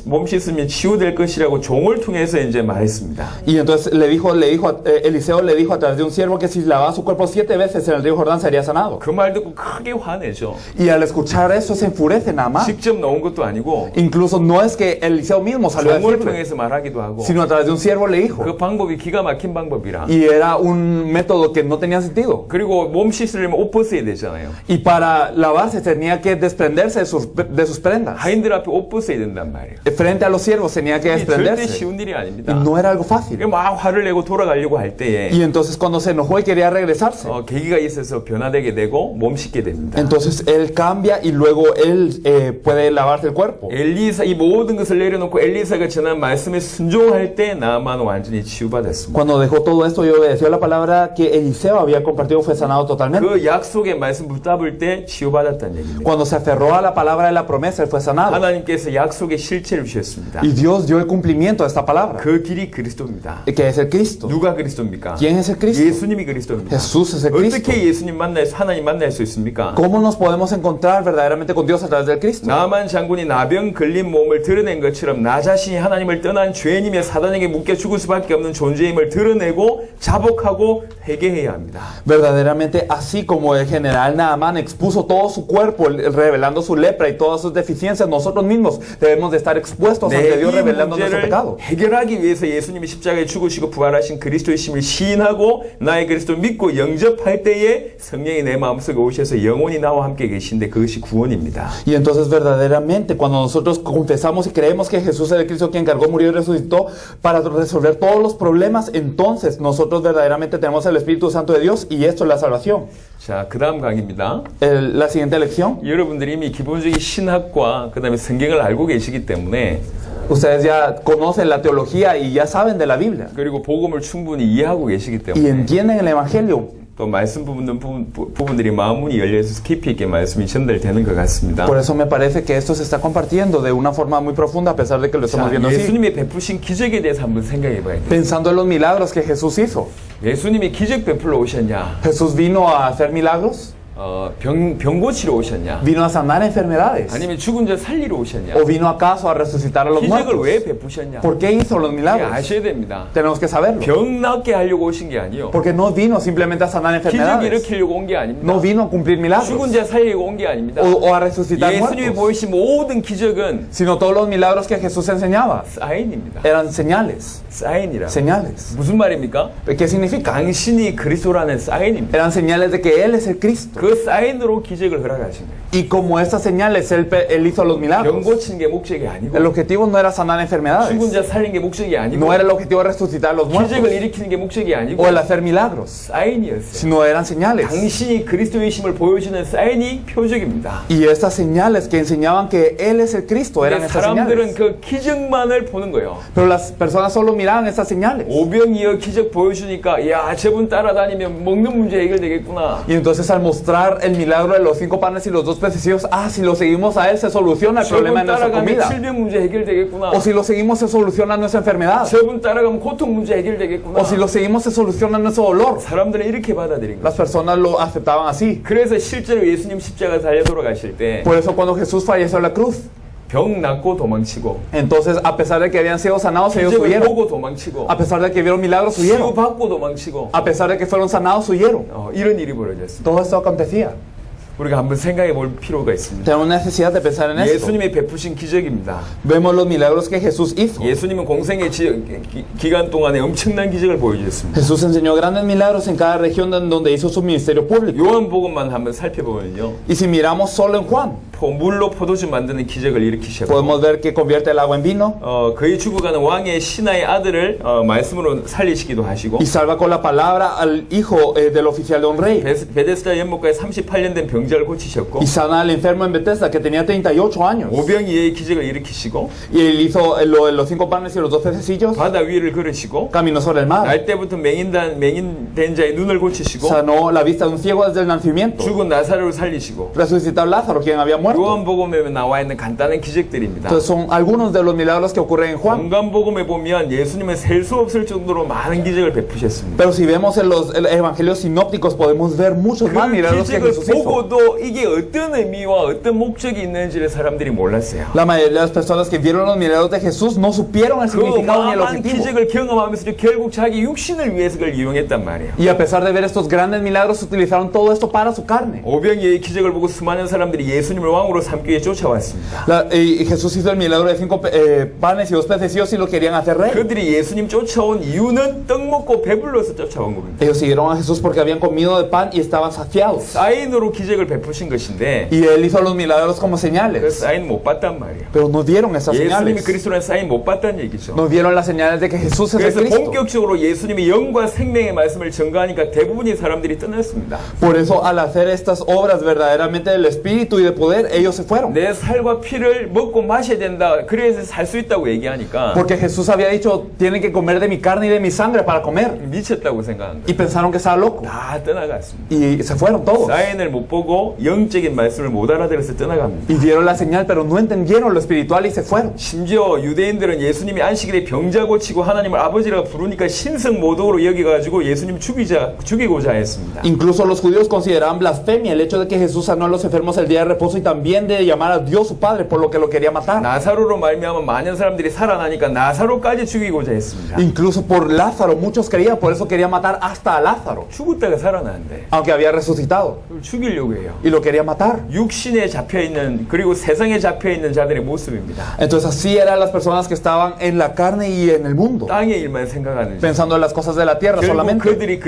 몸 씻으면 치유될 것이라고 종을 통해서 이제 말했습니다. Y entonces Eliseo le dijo a través de un siervo que si lavaba su cuerpo 7 veces en el río Jordán sería sanado. 그 말 듣고 크게 화내죠. Y al escuchar eso se enfurece Naamán. 직접 나온 것도 아니고 Incluso no es que Eliseo mismo salió a 종을 decirle, 통해서 말하기도 하고 sino a través de un siervo le dijo. 그 방법이 기가 막힌 방법이라. Y era un método que no tenía sentido. 그리고 몸 씻으려면 옷 벗어야 되잖아요. Y para lavarse tenía que desprenderse de sus prendas. 하인들 앞에 옷 벗어야 된단 말이에요. Frente a los siervos tenía que 이게 절대 desprenderse. 쉬운 일이 Y 아닙니다. no era algo fácil. 막 화를 내고 돌아가려고 할 때에 Y entonces cuando se enojó y quería regresarse, 계기가 있어서 변화되게 되고 몸 씻게 됩니다. entonces él cambia y luego él puede lavarse el cuerpo. 엘리사 이 모든 것을 내려놓고 엘리사가 전한 말씀에 순종할 때 나만 완전히 치유받았습니다. Cuando dejó todo esto y obedeció la palabra que Eliseo había compartido, fue sanado totalmente. 그 약속의 말씀 붙잡을 때 치유받았다는 얘기입니다. Cuando se aferró a la palabra de la promesa, él fue sanado. 하나님께서 약속의 실체를 주셨습니다. Y Dios dio el cumplimiento de esta palabra, 그 길이 그리스도입니다. que es el Cristo. 누가 그리스도입니까? ¿Quién es el Cristo? 예수님이 그리스도입니다. Jesús es el Cristo. 어떻게 하나님 만날 수 있습니까? ¿Cómo nos podemos encontrar verdaderamente con Dios a través del Cristo? 나만 장군이 나병 걸린 몸을 드러낸 것처럼 나 자신이 하나님을 떠난 죄인이며 사단에게 묶여 죽을 수밖에 없는 존재임을 드러내고 자복하고 회개해야 합니다. Verdaderamente, así como el general Naamán expuso todo su cuerpo revelando su lepra y todas sus deficiencias, nosotros mismos debemos de estar expuestos ante Dios 이 revelando nuestro 문제를 pecado. 해결하기 위해서 예수님이 십자가에 죽으시고 부활하신 그리스도의 심을 시인하고 나의 그리스도를 믿고 영접할 때에 성령이 내 마음속에 오셔서 영원히 나와 함께 계신데 그것이 구원입니다. Y entonces verdaderamente cuando nosotros confesamos y creemos que Jesús es el Cristo quien cargó, murió y resucitó para resolver todos los problemas, entonces nosotros verdaderamente tenemos el Espíritu Santo de Dios y esto es la salvación. 자, 그 다음 강의입니다. La siguiente lección. 여러분들이 이미 기본적인 신학과 그 다음에 성경을 알고 계시기 때문에 Ustedes ya conocen la teología y ya saben de la Biblia 그리고 복음을 충분히 이해하고 계시기 y 때문에 entienden el Evangelio. 또 말씀 부분들이 마음문이 열려서 깊이 있게 말씀이 전달되는 것 같습니다. Por eso me parece que esto se está compartiendo de una forma muy profunda a pesar de que lo estamos 자, viendo así. 예수님이 베푸신 기적에 대해서 한번 생각해 봐야 돼요. Pensando en los milagros que Jesús hizo. 예수님이 기적 베풀러 오셨냐? ¿Jesús vino a hacer milagros? 병 고치러 오셨냐? ¿Vino a sanar enfermedades? 아니면 죽은 자 살리러 오셨냐? ¿O vino acaso a resucitar a los 기적을 muertos? 왜 베푸셨냐? ¿Por qué hizo los 이게 milagros? 아셔야 됩니다. Tenemos que saberlo. 병 낫게 하려고 오신 게 아니요. Porque no vino simplemente a sanar 기적 enfermedades. 일으키려고 온 게 아닙니다. No vino a cumplir milagros. 죽은 자 살리려고 온 게 아닙니다. O a resucitar 예수님이 muertos. 보이신 모든 기적은 Sino todos los milagros que Jesús enseñaba 사인입니다. eran señales. 사인이라. Señales. 무슨 말입니까? ¿Qué significa? 당신이 그리스도라는 사인입니다. Eran señales de que Él es el Cristo. 그 사인으로 기적을 허락하신 거예요. Y como estas señales, Él hizo los 병 milagros. 고치는 게 목적이 아니고 El objetivo no era sanar 죽은 enfermedades. 자 살린 게 목적이 아니고 No era el objetivo de resucitar a los muertos. 기적을 일으키는 게 목적이 아니고 O el hacer milagros. 사인이었어요. Sino eran señales. 당신이 그리스도이심을 보여주는 사인이 표적입니다. Y estas señales que enseñaban que Él es el Cristo eran 근데 estas 사람들은 señales. 그 기적만을 보는 거예요. Pero las personas solo miraban estas señales. 오병이어 기적 보여주니까 야 저분 따라다니면 먹는 문제 해결되겠구나. Y entonces al mostrar el milagro de los 5 panes y los 2 pececillos, si lo seguimos a él se soluciona el problema de nuestra 따라가면 comida. 질병 문제 해결되겠구나. O si lo seguimos se soluciona nuestra enfermedad. 저분 따라가면 고통 문제 해결되겠구나. O si lo seguimos se soluciona nuestro dolor. 사람들은 이렇게 받아들인 거예요. Las personas lo aceptaban así. 그래서 실제로 예수님 십자가 달려 돌아가실 때 Por eso cuando Jesús falleció en la cruz, 병 낫고 도망치고 entonces a pesar de que habían sido sanados, ellos 기적을 huyeron. 보고 도망치고 A pesar de que vieron milagros, huyeron. 치유받고 도망치고 A pesar de que fueron sanados, huyeron. 이런 일이 벌어졌습니다. Todo esto acontecía. 우리가 한번 생각해 볼 필요가 있습니다. Tenemos necesidad de pensar en esto. 예수님이 베푸신 기적입니다. Vemos los milagros que Jesús hizo. 예수님은 공생의 기간 동안에 엄청난 기적을 보여주셨습니다. Jesús enseñó grandes milagros en cada región donde hizo su ministerio público. 요한복음만 한번 살펴보면요. Y si miramos solo en Juan, 물로 포도주 만드는 기적을 일으키셨고 podemos ver que convierte el agua en vino 거의 죽어가는 왕의 신하의 아들을 말씀으로 살리시기도 하시고 y salva con la palabra al hijo del oficial de un rey. 베데스다 연못가에 38년 된 병자를 고치셨고 Y sana al enfermo en Bethesda que tenía 38 años. 오병이의 기적을 일으키시고 Y él hizo los 5 panes y los 2 pececillos. 바다 위를 걸으시고 Caminó sobre el mar. 날 때부터 맹인된 자의 눈을 고치시고 Sanó la vista de un ciego desde el nacimiento. 죽은 나사로를 살리시고 Resucitó a Lázaro, quien había muerto. 요한복음에 나와 있는 간단한 기적들입니다. Entonces son algunos de los milagros que ocurren en Juan. 요한복음에 보면 예수님은 셀 수 없을 정도로 많은 기적을 베푸셨습니다. Pero si vemos en los evangelios sinópticos podemos ver muchos más 그 milagros que 기적을 Jesús hizo. 보고도 이게 어떤 의미와 어떤 목적이 있는지를 사람들이 몰랐어요. La mayoría de las personas que vieron los milagros de Jesús no supieron el 그 significado ni el 어마어마한 objetivo. 기적을 경험하면서 결국 자기 육신을 위해서 그걸 이용했단 말이에요. Y a pesar de ver estos grandes milagros, utilizaron todo esto para su carne. 오병이의 기적을 보고 수많은 사람들이 예수님을 왕으로 삼기 위해 쫓아왔습니다. Y Jesús hizo el milagro de 5 panes y 2 pececillos y lo querían hacer rey. 그들이 예수님 쫓아온 이유는 떡 먹고 배불러서 쫓아온 겁니다. Ellos siguieron a Jesús porque habían comido de pan y estaban saciados. 사인으로 기적을 베푸신 것인데 Y él hizo los milagros como 그 señales. 사인 못 봤단 말이에요. Pero no dieron esas 예수님이 señales. 그리스도라는 사인 못 봤다는 얘기죠. No dieron las señales de que Jesús es el 그래서 Cristo. 본격적으로 예수님이 영과 생명의 말씀을 전가하니까 대부분의 사람들이 떠났습니다. Por eso al hacer estas obras verdaderamente del Espíritu y de poder, ellos se fueron. 내 살과 피를 먹고 마셔야 된다. 그래서 살 수 있다고 얘기하니까 Porque Jesús había dicho, tienen que comer de mi carne y de mi sangre para comer. 미쳤다고 생각한 거예요. Y pensaron que estaba loco. 다 떠나갔습니다. Y se fueron todos. 사인을 못 보고 영적인 말씀을 못 알아들어서 떠나갑니다. Y dieron la señal, pero no entendieron lo espiritual y se fueron. 심지어 유대인들은 예수님이 안식일에 병자 고치고 하나님을 아버지라고 부르니까 신성 모독으로 여겨가지고 예수님 죽이고자 했습니다. Incluso los judíos consideraban blasfemia el hecho de que Jesús sanó a los enfermos el día de reposo y también de llamar a Dios su Padre, por lo que lo quería matar. 나사로로 말미암아 많은 사람들이 살아나니까 나사로까지 죽이고자 했습니다. Incluso por Lázaro, muchos creían, por eso quería matar hasta a Lázaro, 죽었다가 살아나는데 aunque había resucitado, 그걸 죽이려고 해요. y lo quería matar. 육신에 잡혀있는 그리고 세상에 잡혀있는 자들의 모습입니다. Entonces así eran las personas que estaban en la carne y en el mundo, 땅의 일만 생각하는 pensando en las cosas de la tierra 결국 solamente. 그들이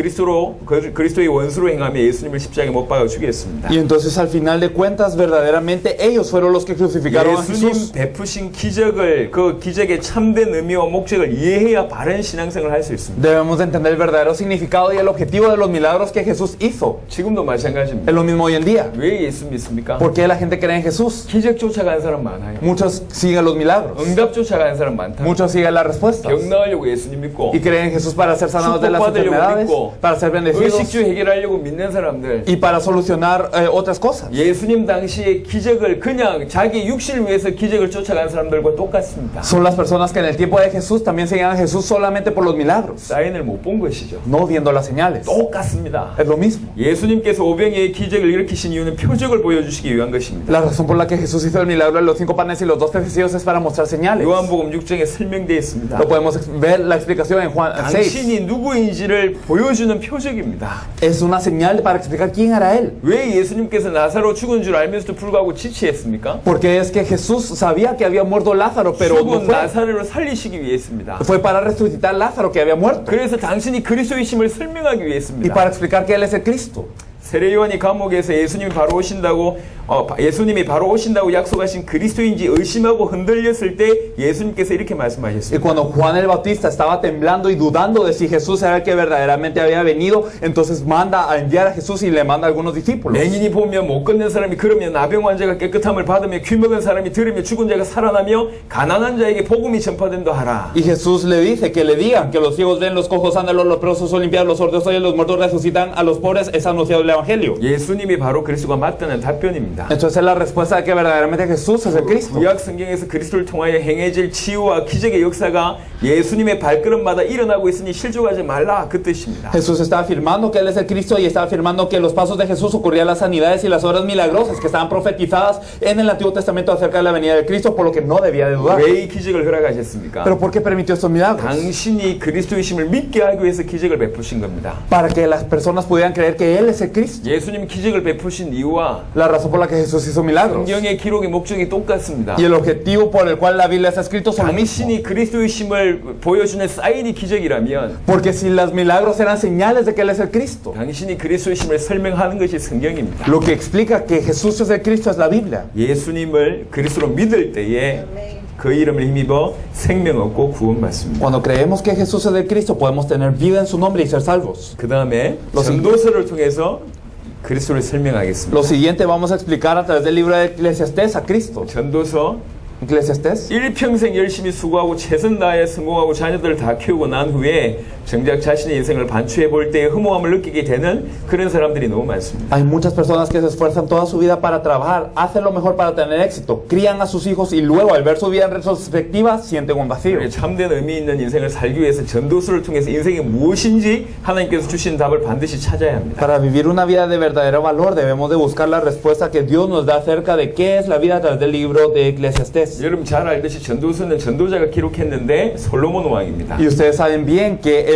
그리스도의 원수로 행하며 예수님을 십자가에 못 박아 죽였습니다. Y entonces al final de cuentas verdaderamente ellos fueron los que crucificaron a 예수님 Jesús. 베푸신 기적을 그 기적의 참된 의미와 목적을 이해해야 바른 신앙생활을 할 수 있습니다. Debemos de entender el verdadero significado y el objetivo de los milagros que Jesús hizo. 지금도 마찬가지입니다. Es lo mismo hoy en día. 왜 예수 믿습니까? ¿Por qué la gente cree en Jesús? 기적 쫓아가는 사람 많아요. Muchos siguen los milagros, 응답 쫓아가는 사람 많다. muchos siguen las respuestas 병 나으려고 예수님 믿고 y creen en Jesús para ser sanados de las 축복받으려고 enfermedades, 믿고 para ser bendecidos 의식주 해결하려고 믿는 사람들 y para solucionar otras cosas. 예수님 당시에 기적을 그냥 자기 육신을 위해서 기적을 쫓아가는 사람들과 똑같습니다. Son las personas que en el tiempo de Jesús también seguían a Jesús solamente por los milagros, 사인을 못 본 것이죠. no viendo las señales. 똑같습니다. Es lo mismo. 예수님께서 오병이의 기적을 일으키신 이유는 표적을 보여주시기 위한 것입니다. La razón por la que Jesús hizo el milagro de los 5 panes y los 2 pececillos es para mostrar señales. 요한복음 6장에 설명되어 있습니다. Lo podemos ver la explicación en Juan 6. 당신이 누구인지를 보여주는 표적입니다. Es una señal para explicar quién era él. 왜 예수님께서 나사로 죽은 줄 알면서도 불구하고 지체했습니까? Porque es que Jesús sabía que había muerto Lázaro, pero no 죽은 fue. 나사로를 살리시기 위해서입니다. Fue para resucitar Lázaro que había muerto 그래서 당신이 그리스도이심을 설명하기 y 위해서입니다. para explicar que él es el Cristo. 세례요한이 감옥에서 예수님이 바로 오신다고 약속하신 그리스도인지 의심하고 흔들렸을 때 예수님께서 이렇게 Y 말씀하셨습니다. cuando Juan el Bautista estaba temblando y dudando de si Jesús era el que verdaderamente había venido, entonces manda a enviar a Jesús y le manda a algunos discípulos. 맹인이 보면 못 걷는 사람이 걸으며 나병 환자가 깨끗함을 받으며 귀 먹은 사람이 들으며 죽은 자가 살아나며 가난한 자에게 복음이 전파된다 하라. Y Jesús le dice que le digan que los ciegos ven, los cojos andan, los leprosos son limpiados, los sordos oyen, los muertos resucitan, a los pobres es anunciado el Evangelio. 예수님이 바로 그리스도가 맞다는 답변입니다. Entonces es la respuesta de que verdaderamente Jesús es el Cristo. 구약 성경에서 그리스도를 통하여 행해질 치유와 기적의 역사가 예수님의 발걸음마다 일어나고 있으니 실족하지 말라 그 뜻입니다. Jesús está afirmando que Él es el Cristo y está afirmando que los pasos de Jesús ocurrían las sanidades y las obras milagrosas que estaban profetizadas en el Antiguo Testamento acerca de la venida del Cristo, por lo que no debía de dudar. 왜 이 기적을 허락하셨습니까? ¿Pero por qué permitió estos milagros? 당신이 그리스도이심을 믿게 하기 위해서 기적을 베푸신 겁니다. Para que las personas pudieran creer que Él es el Cristo. 예수님 기적을 베푸신 이유와 La razón por la que Jesús hizo milagros 성경의 기록의 목적이 똑같습니다. y el objetivo por el cual la Biblia está escrito son lo mismo. 당신이 그리스도이심을 보여주는 사인이 기적이라면 Porque si los milagros eran señales de que Él es el Cristo, 당신이 그리스도이심을 설명하는 것이 성경입니다. lo que explica que Jesús es el Cristo es la Biblia. 예수님을 그리스도로 믿을 때에 그 이름을 힘입어 생명 얻고 구원받습니다. Cuando creemos que Jesús es el Cristo, podemos tener vida en su nombre y ser salvos. 그 다음에 전도서를 통해서 그리스도를 설명하겠습니다. Lo siguiente vamos a explicar a través del libro de Eclesiastés a Cristo. 전도서 Eclesiastés. 일평생 열심히 수고하고 최선 다해 성공하고 자녀들을 다 키우고 난 후에 정작 자신의 인생을 반추해 볼 때 허무함을 느끼게 되는 그런 사람들이 너무 많습니다. Hay muchas personas que se esfuerzan toda su vida para trabajar, hacen lo mejor para tener éxito, crían a sus hijos y luego al ver su vida en retrospectiva sienten un vacío. 참된 의미 있는 인생을 살기 위해서 전도서를 통해서 인생이 무엇인지 하나님께서 주신 답을 반드시 찾아야 합니다. Para vivir una vida de verdadero valor debemos de buscar la respuesta que Dios nos da acerca de qué es la vida a través del libro de Eclesiastés. 여러분 잘 알듯이 전도서는 전도자가 기록했는데 솔로몬 왕입니다. Y ustedes saben bien que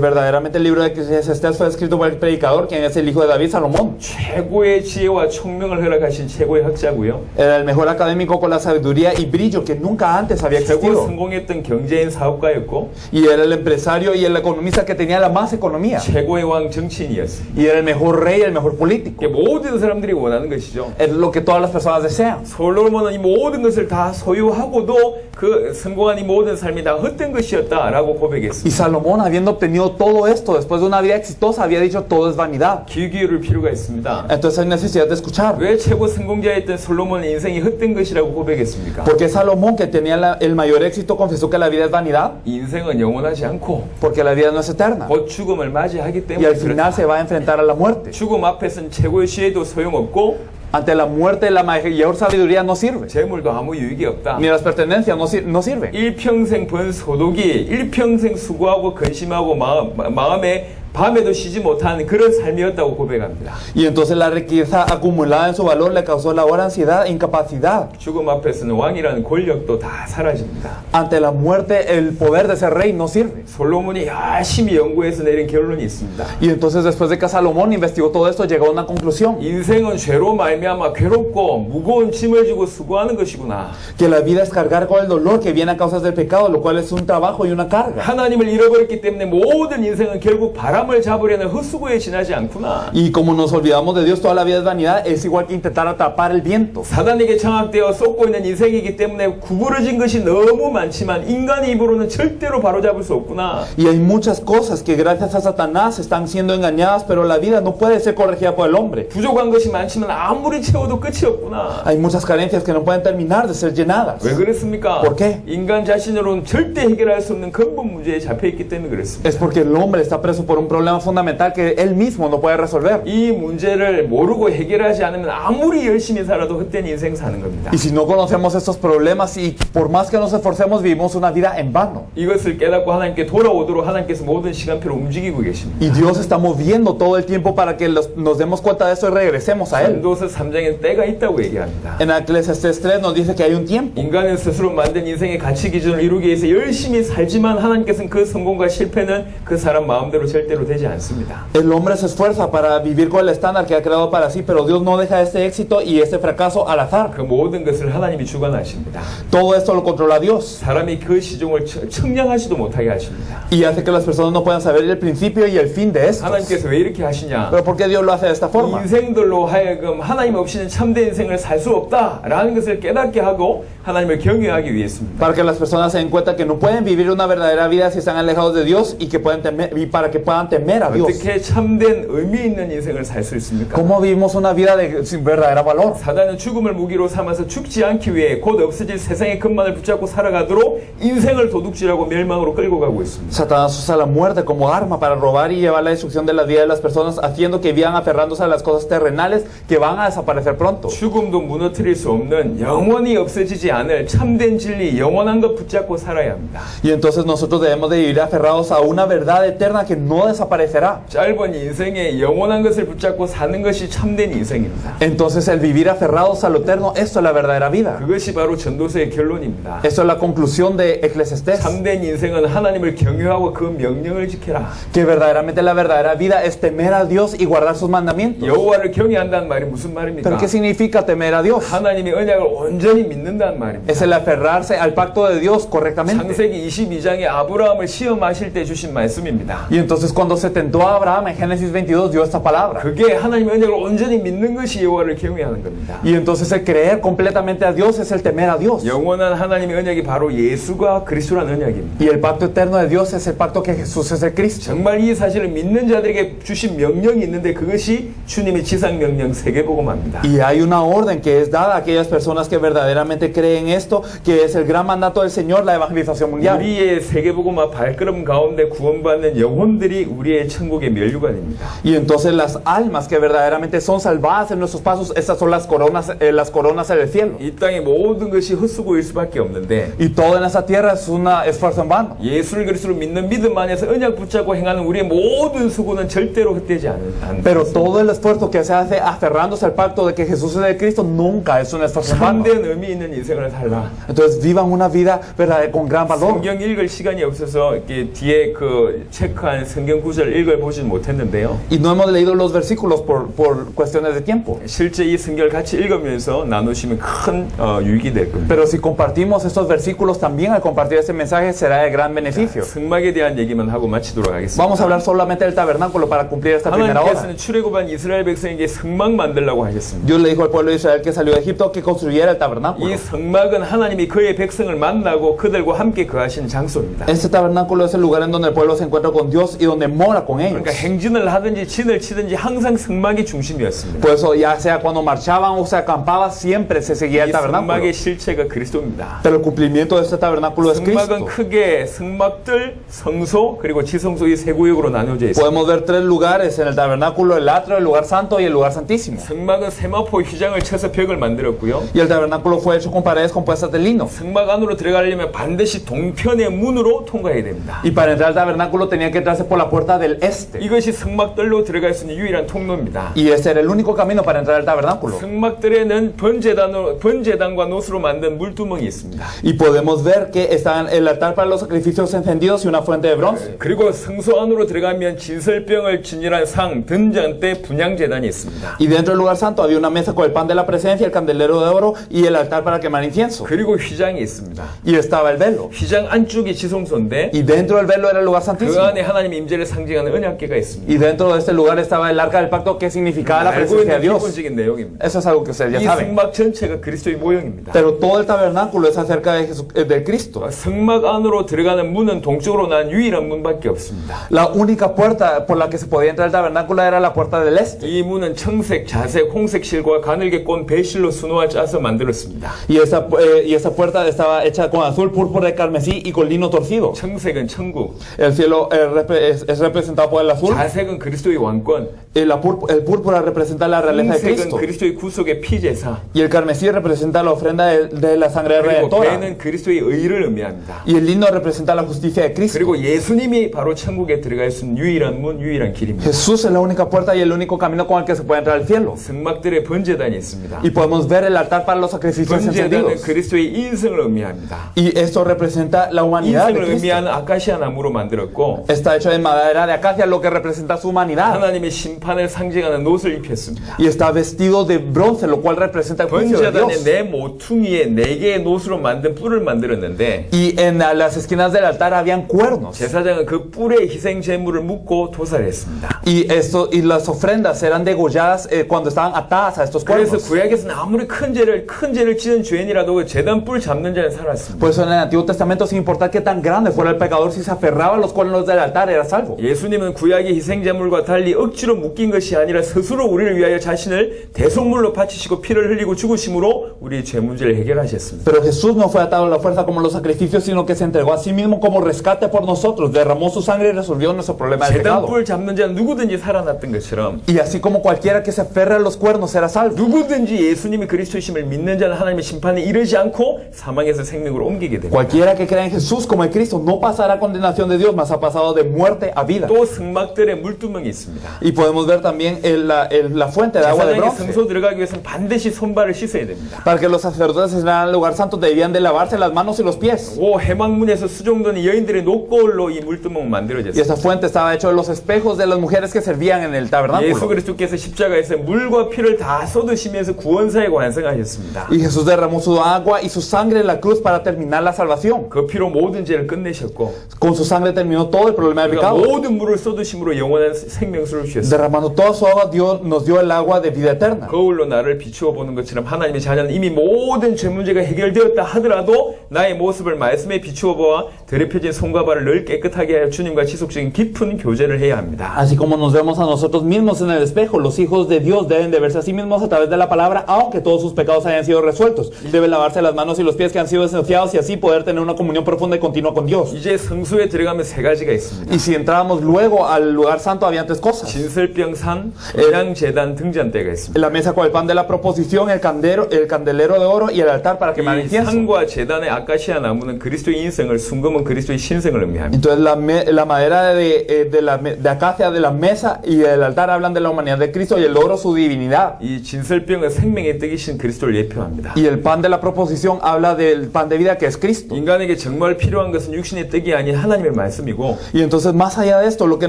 verdaderamente el libro de Eclesiastés fue escrito por el predicador, quien es el hijo de David, Salomón. 최고의 지혜와 총명을 허락하신 최고의 학자고요. Era el mejor académico con la sabiduría y brillo que nunca antes había 최고 existido. 성공했던 경제인 사업가였고 Y era el empresario y el economista que tenía la más economía. 최고의 왕 정치인이었어요. Y era el mejor rey, el mejor político. 이게 모든 사람들이 원하는 것이죠. Es lo que todas las personas desean. 솔로몬은 이 모든 것을 다 소유하고도 그 성공한 이 모든 삶이 다 헛된 것이었다라고 Y 고백했습니다. Salomón, habiendo obtenido todo esto después de una vida exitosa, había dicho todo es vanidad. 귀 기울일 필요가 있습니다. Entonces hay necesidad de escuchar. 왜 최고 성공자였던 솔로몬의 인생이 헛된 것이라고 고백했습니까? Porque Salomón, que tenía el mayor éxito, confesó que la vida es vanidad. 인생은 영원하지 않고 Porque la vida no es eterna. 곧 죽음을 맞이하기 Y 때문에 al final se va a enfrentar a la muerte. 죽음 앞에서는 최고의 지혜도 소용없고 Ante la muerte, la mayor sabiduría no sirve. 재물도 아무 유익이 없다. Ni las pertenencias no sirven. 일평생 번 소득이 일평생 수고하고 근심하고 마음에 밤에도 쉬지 못한 그런 삶이었다고 고백합니다. Y entonces la riqueza acumulada en su valor le causó labor, ansiedad, incapacidad. 죽음 앞에서는 왕이라는 권력도 다 사라집니다. Ante la muerte, el poder de ser rey no sirve. 솔로몬이 열심히 연구해서 내린 결론이 있습니다. Y entonces después de que Salomón investigó todo esto, llegó a una conclusión. 인생은 죄로 말미암아 괴롭고 무거운 짐을 지고 수고하는 것이구나. Que la vida es cargar con el dolor que viene a causa del pecado, lo cual es un trabajo y una carga. 하나님을 잃어버렸기 때문에 모든 인생은 결국 바람을 잡으려는 헛수고에 지나지 않구나. Y como nos olvidamos de Dios, toda la vida es vanidad, es igual que intentar atrapar el viento. 사단에게 장악되어 쏟고 있는 인생이기 때문에 구부러진 것이 너무 많지만 인간의 입으로는 절대로 바로잡을 수 없구나. Y hay muchas cosas que gracias a Satanás están siendo engañadas, pero la vida no puede ser corregida por el hombre. 부족한 것이 많지만 아무리 채워도 끝이 없구나. Hay muchas carencias que no pueden terminar de ser llenadas. 왜 그렇습니까? ¿Por qué? 인간 자신으로는 절대 해결할 수 없는 근본 문제에 잡혀있기 때문에 그렇습니다. Es porque el hombre está preso por un problema fundamental que él mismo no puede resolver. 이 문제를 모르고 해결하지 않으면 아무리 열심히 살아도 헛된 인생 사는 겁니다. Y si no conocemos estos problemas y por más que nos esforcemos, vivimos una vida en vano. 이것을 깨닫고 하나님께 돌아오도록 하나님께서 모든 시간표를 움직이고 계십니다. Y Dios está moviendo todo el tiempo para que nos demos cuenta de eso y regresemos a Él. 전도서 3장에 때가 있다고 얘기합니다. En Eclesiastés 3 nos dice que hay un tiempo. 인간은 스스로 만든 인생의 가치 기준을 이루기 위해서 열심히 살지만 하나님께서는 그 성공과 실패는 그 사람 마음대로 절대로 되지 않습니다. El hombre se esfuerza para vivir con el estándar que ha creado para sí, pero Dios no deja ese éxito y ese fracaso al azar. 그 모든 것을 하나님이 주관하십니다. Todo esto lo controla Dios 사람이 그 시종을 측량하지도 못하게 하십니다. y hace que las personas no puedan saber el principio y el fin de esto. 하나님께서 왜 이렇게 하시냐? Pero ¿por qué Dios lo hace de esta forma? 인생들로 하여금 하나님 없이는 참된 인생을 살 수 없다라는 것을 깨닫게 하고 하나님을 경외하기 위해서입니다. Para que las personas se den cuenta que no pueden vivir una verdadera vida si están alejados de Dios y que pueden temer, y para que puedan necesitaban temer a Dios. 어떻게 참된 의미 있는 인생을 살 수 있습니까? ¿Cómo vivimos una vida de sin verdadero valor? 사단은 죽음을 무기로 삼아서 죽지 않기 위해 곧 없어질 세상의 것만을 붙잡고 살아가도록 인생을 도둑질하고 멸망으로 끌고 가고 있습니다. Satanás usa la muerte como arma para robar y llevar la destrucción de la vida de las personas, haciendo que vivan aferrándose a las cosas terrenales que van a desaparecer pronto. 죽음도 무너뜨릴 수 없는 영원히 없어지지 않을 참된 진리, 영원한 것 붙잡고 살아야 합니다. Y entonces nosotros debemos de vivir aferrados a una verdad eterna que no desaparecerá. 짧은 인생에 영원한 것을 붙잡고 사는 것이 참된 인생입니다. Entonces el vivir aferrados a lo eterno, esto es la verdadera vida. 그것이 바로 전도서의 결론입니다. Esto es la conclusión de Eclesiastés. 참된 인생은 하나님을 경외하고 그 명령을 지켜라. Que verdaderamente la verdadera vida es temer a Dios y guardar sus mandamientos. 여호와를 경외한다는 말이 무슨 말입니까? ¿Pero qué significa temer a Dios? 하나님의 언약을 온전히 믿는다는 말입니다. Es el aferrarse al pacto de Dios correctamente. 창세기 22장에 아브라함을 시험하실 때 주신 말씀입니다. Y entonces cuando se tentó a Abraham en Génesis 22 dio esta palabra. 그게 하나님의 언약을 온전히 믿는 것이 여호와를 경외하는 겁니다. Y entonces el creer completamente a Dios es el temer a Dios. 영원한 하나님의 언약이 바로 예수가 그리스도라는 언약입니다. Y el pacto eterno de Dios es el pacto que Jesús es el Cristo. 정말 이 사실을 믿는 자들에게 주신 명령이 있는데 그것이 주님의 지상명령 세계복음화입니다. Y hay una orden que es dada a aquellas personas que verdaderamente creen esto, que es el gran mandato del Señor, la evangelización mundial. 우리의 세계복음화 발걸음 가운데 구원받는 영혼들이 우리의 천국의 면류가 됩니다. Y entonces las almas que verdaderamente son salvadas en nuestros pasos, esas son las coronas en el cielo. 이 땅의 모든 것이 헛수고일 수밖에 없는데 Y todo en esa tierra es un esfuerzo en vano. 예수를 그리스도로 믿는 믿음 안에서 언약 붙잡고 행하는 우리의 모든 수고는 절대로 헛되지 않는 Pero todo el esfuerzo que se hace aferrándose al pacto de que Jesús es el Cristo nunca es un esfuerzo en vano. 참된 의미 있는 인생을 살라. Entonces vivan una vida verdadera, con gran valor. 성경 읽을 시간이 없어서 이렇게 뒤에 그 체크한 성경 구절 읽어보진 못했는데요. Y no hemos leído los versículos por cuestiones de tiempo. 실제 이 성경을 같이 읽으면서 나누시면 큰 유익이 될 겁니다. Pero si compartimos estos versículos también al compartir este mensaje será de gran beneficio. 성막에 대한 얘기만 하고 마치도록 하겠습니다. Vamos a hablar solamente del tabernáculo para cumplir esta primera hora. 하나님께서는 출애굽한 이스라엘 백성에게 성막 만들라고 하셨습니다. Dios le dijo al pueblo de Israel que salió de Egipto que construyera el tabernáculo. 이 성막은 하나님이 그의 백성을 만나고 그들과 함께 거하시는 장소입니다. Este tabernáculo es el lugar en donde el pueblo se encuentra con Dios y donde mora con ellos. 그러니까 행진을 하든지 진을 치든지 항상 성막이 중심이었습니다. Por eso ya sea cuando marchaban o se acampaban siempre se seguía el 이 tabernáculo. 성막의 실체가 그리스도입니다. Pero el cumplimiento de este tabernáculo es 성막은 Cristo. 크게 성막들, 성소 그리고 지성소 이 세 구역으로 나누어져 있습니다. Podemos ver tres lugares en el tabernáculo: el atrio, el lugar santo y el lugar santísimo. 성막은 세마포 휘장을 쳐서 벽을 만들었고요. Y el tabernáculo fue hecho con paredes compuestas de lino. 성막 안으로 들어가려면 반드시 동편의 문으로 통과해야 됩니다. Y para entrar al tabernáculo tenía que entrarse por la puerta del este. 이것이 성막들로 들어갈 수 있는 유일한 통로입니다. Y ese era el único camino para entrar al tabernáculo. 성막들에는 번제단과 노수로 만든 물두멍이 있습니다. Y podemos ver que estaban el altar para los sacrificios encendidos y una fuente de bronce. 그리고 성소 안으로 들어가면 진설병을 진열한 상, 등잔대, 분향제단이 있습니다. Y dentro del lugar santo había una mesa con el pan de la presencia, el candelero de oro y el altar para quemar incienso. 그리고 휘장이 있습니다. Y estaba el velo. 휘장 안쪽이 지성소인데 Y dentro del velo era el lugar 그 santísimo. 안에 하나님의 임재를 상징하는 언약궤가 있습니다. Y dentro de este lugar estaba el arca del pacto que significaba la 알고 presencia de 있는 Dios. 기본적인 내용입니다. Eso es algo que ustedes ya 이 saben. 성막 전체가 그리스도의 모형입니다. Pero todo el tabernáculo es acerca de Cristo. 성막 안으로 들어가는 문은 동쪽으로 난 유일한 문밖에 없습니다. La única puerta por la que se podía entrar al tabernáculo era la puerta del este. 이 문은 청색, 자색, 홍색 실과 가늘게 꼰 배실로 수놓아 짜서 만들었습니다. Y esa puerta estaba hecha con azul, púrpura de carmesí y con lino torcido. 청색은 천국, El cielo es representado por el azul. 자색은 그리스도의 왕권, El púrpura representa la realeza de 홍색은 Cristo. 그리스도의 구속의 피제사, Y el carmesí representa la ofrenda de la sangre 그리고 redentora. 배는 그리스도의 의를 의미합니다. Y el lino representa la justicia de Cristo. 그리고 예수님이 바로 천국에 들어갈 수 있는 유일한 문, 유일한 길입니다. Jesús es la única puerta y el único camino con el que se puede entrar al cielo. 성막들의 번제단이 있습니다. Y podemos ver el altar para los sacrificios 번제단은 encendidos. 그리스도의 인성을 의미합니다. Y esto representa la humanidad de 인성을 Cristo. 의미하는 아카시아 나무로 만들었고 Está hecho de madera de acacia, lo que representa su humanidad. 하나님의 심판을 상징하는 옷을 입혔습니다. Y está vestido de bronce, lo cual representa el juicio de 번제단의 Dios. 네 모퉁이에 4개의 노수로 만든 뿔을 만들었는데 Y en las esquinas del altar habían cuernos. 제사장은 그 뿔에 희생 제물을 묶고 도살했습니다. Y las ofrendas eran degolladas cuando estaban atadas a estos 그래서 cuernos. 구약에서는 아무리 큰 죄를 지은 죄인이라도 그 제단 뿔 잡는 자는 살았습니다. Por eso en el Antiguo Testamento, sin importar qué tan grande fuera el pecador, si se aferraba a los cuernos del altar, era salvo. 예수님은 구약의 희생제물과 달리 억지로 묶인 것이 아니라 스스로 우리를 위하여 자신을 대속물로 바치시고 피를 흘리고 죽으심으로 우리의 죄 문제를 해결하셨습니다. Pero Jesús no fue atado a la fuerza como los sacrificios, sino que se entregó a sí mismo como rescate por nosotros, derramó su sangre y resolvió nuestro problema del pecado. 제단뿔 잡는 자는 누구든지 살아났던 것처럼 Y así como cualquiera que se aferra a los cuernos será salvo. 누구든지 예수님이 그리스도이심을 믿는 자는 하나님의 심판에 이르지 않고 사망에서 생명으로 옮기게 됩니다. Cualquiera que crea en Jesús como en Cristo no pasará a condenación de Dios, mas ha pasado de muerte a vida. 또 승막들의 물두멍이 있습니다. Y podemos ver también la fuente de agua de 제사장의 bronce. 성소 들어가기 위해서는 반드시 손발을 씻어야 됩니다. Para que los sacerdotes entraran al lugar santo debían de lavarse las manos y los pies. 오 해망문에서 수종되는 여인들의 녹거울로 이 물두멍은 Y 만들어졌습니다. esa fuente estaba hecha de los espejos de las mujeres que servían en el 예수 tabernáculo. 그리스도께서 십자가에서 물과 피를 다 쏟으시면서 구원사에 완성하셨습니다. Y Jesús derramó su agua y su sangre en la cruz para terminar la salvación. 그 피로 모든 죄를 끝내셨고 Con su sangre terminó todo el problema del 그러니까 pecado. 모든 물을 쏟으심으로 영원한 생명수를 주셨습니다. Derramando toda su agua, Dios nos dio el agua de vida eterna. 거울로 나를 비추어 보는 것처럼 하나님의 자녀는 이미 모든 죄 문제가 해결되었다 하더라도 나의 모습을 말씀에 비추어 보아 더럽혀진 손과 발을 늘 깨끗하게 하여 주님과 지속적인 깊은 교제를 해야 합니다. Así como nos vemos a nosotros mismos en el espejo, los hijos de Dios deben de verse a sí mismos a través de la palabra, aunque todos sus pecados hayan sido resueltos. Deben lavarse las manos y los pies que han sido desafiados y así poder tener una comunión profunda y continua con Dios. 이제 성소에 들어가면 세 가지가 있습니다. Y si entrábamos luego al lugar santo, había tres cosas. 진설병산, 은양제단, 등잔대가 있습니다. La mesa con el pan de la proposición, el candelero de oro y el altar para quemar 이 incienso. 산과 제단의 아카시아 나무는 그리스도의 인생을, 순금은 그리스도의 신생을 의미합니다. Entonces la madera de acacia de la mesa y el altar hablan de la humanidad de Cristo y el oro su divinidad. 이 진설병은 생명의 떡이신 그리스도를 예표합니다. Y el pan de la proposición habla del pan de vida que es Cristo. 인간에게 정말 필요한 것은 육신의 떡이 아닌 하나님의 말씀이고 Y entonces más allá de esto, lo que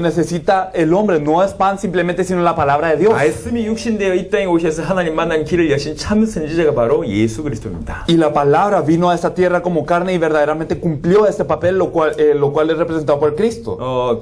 necesita el hombre no es pan simplemente, sino la palabra de Dios. 말씀이 육신되어 이 땅에 오셔서 하나님 만난 길을 여신 참 선지자가 바로 예수 그리스도입니다. Y la palabra vino a esta tierra como carne y verdaderamente cumplió este papel, lo cual es representado por Cristo.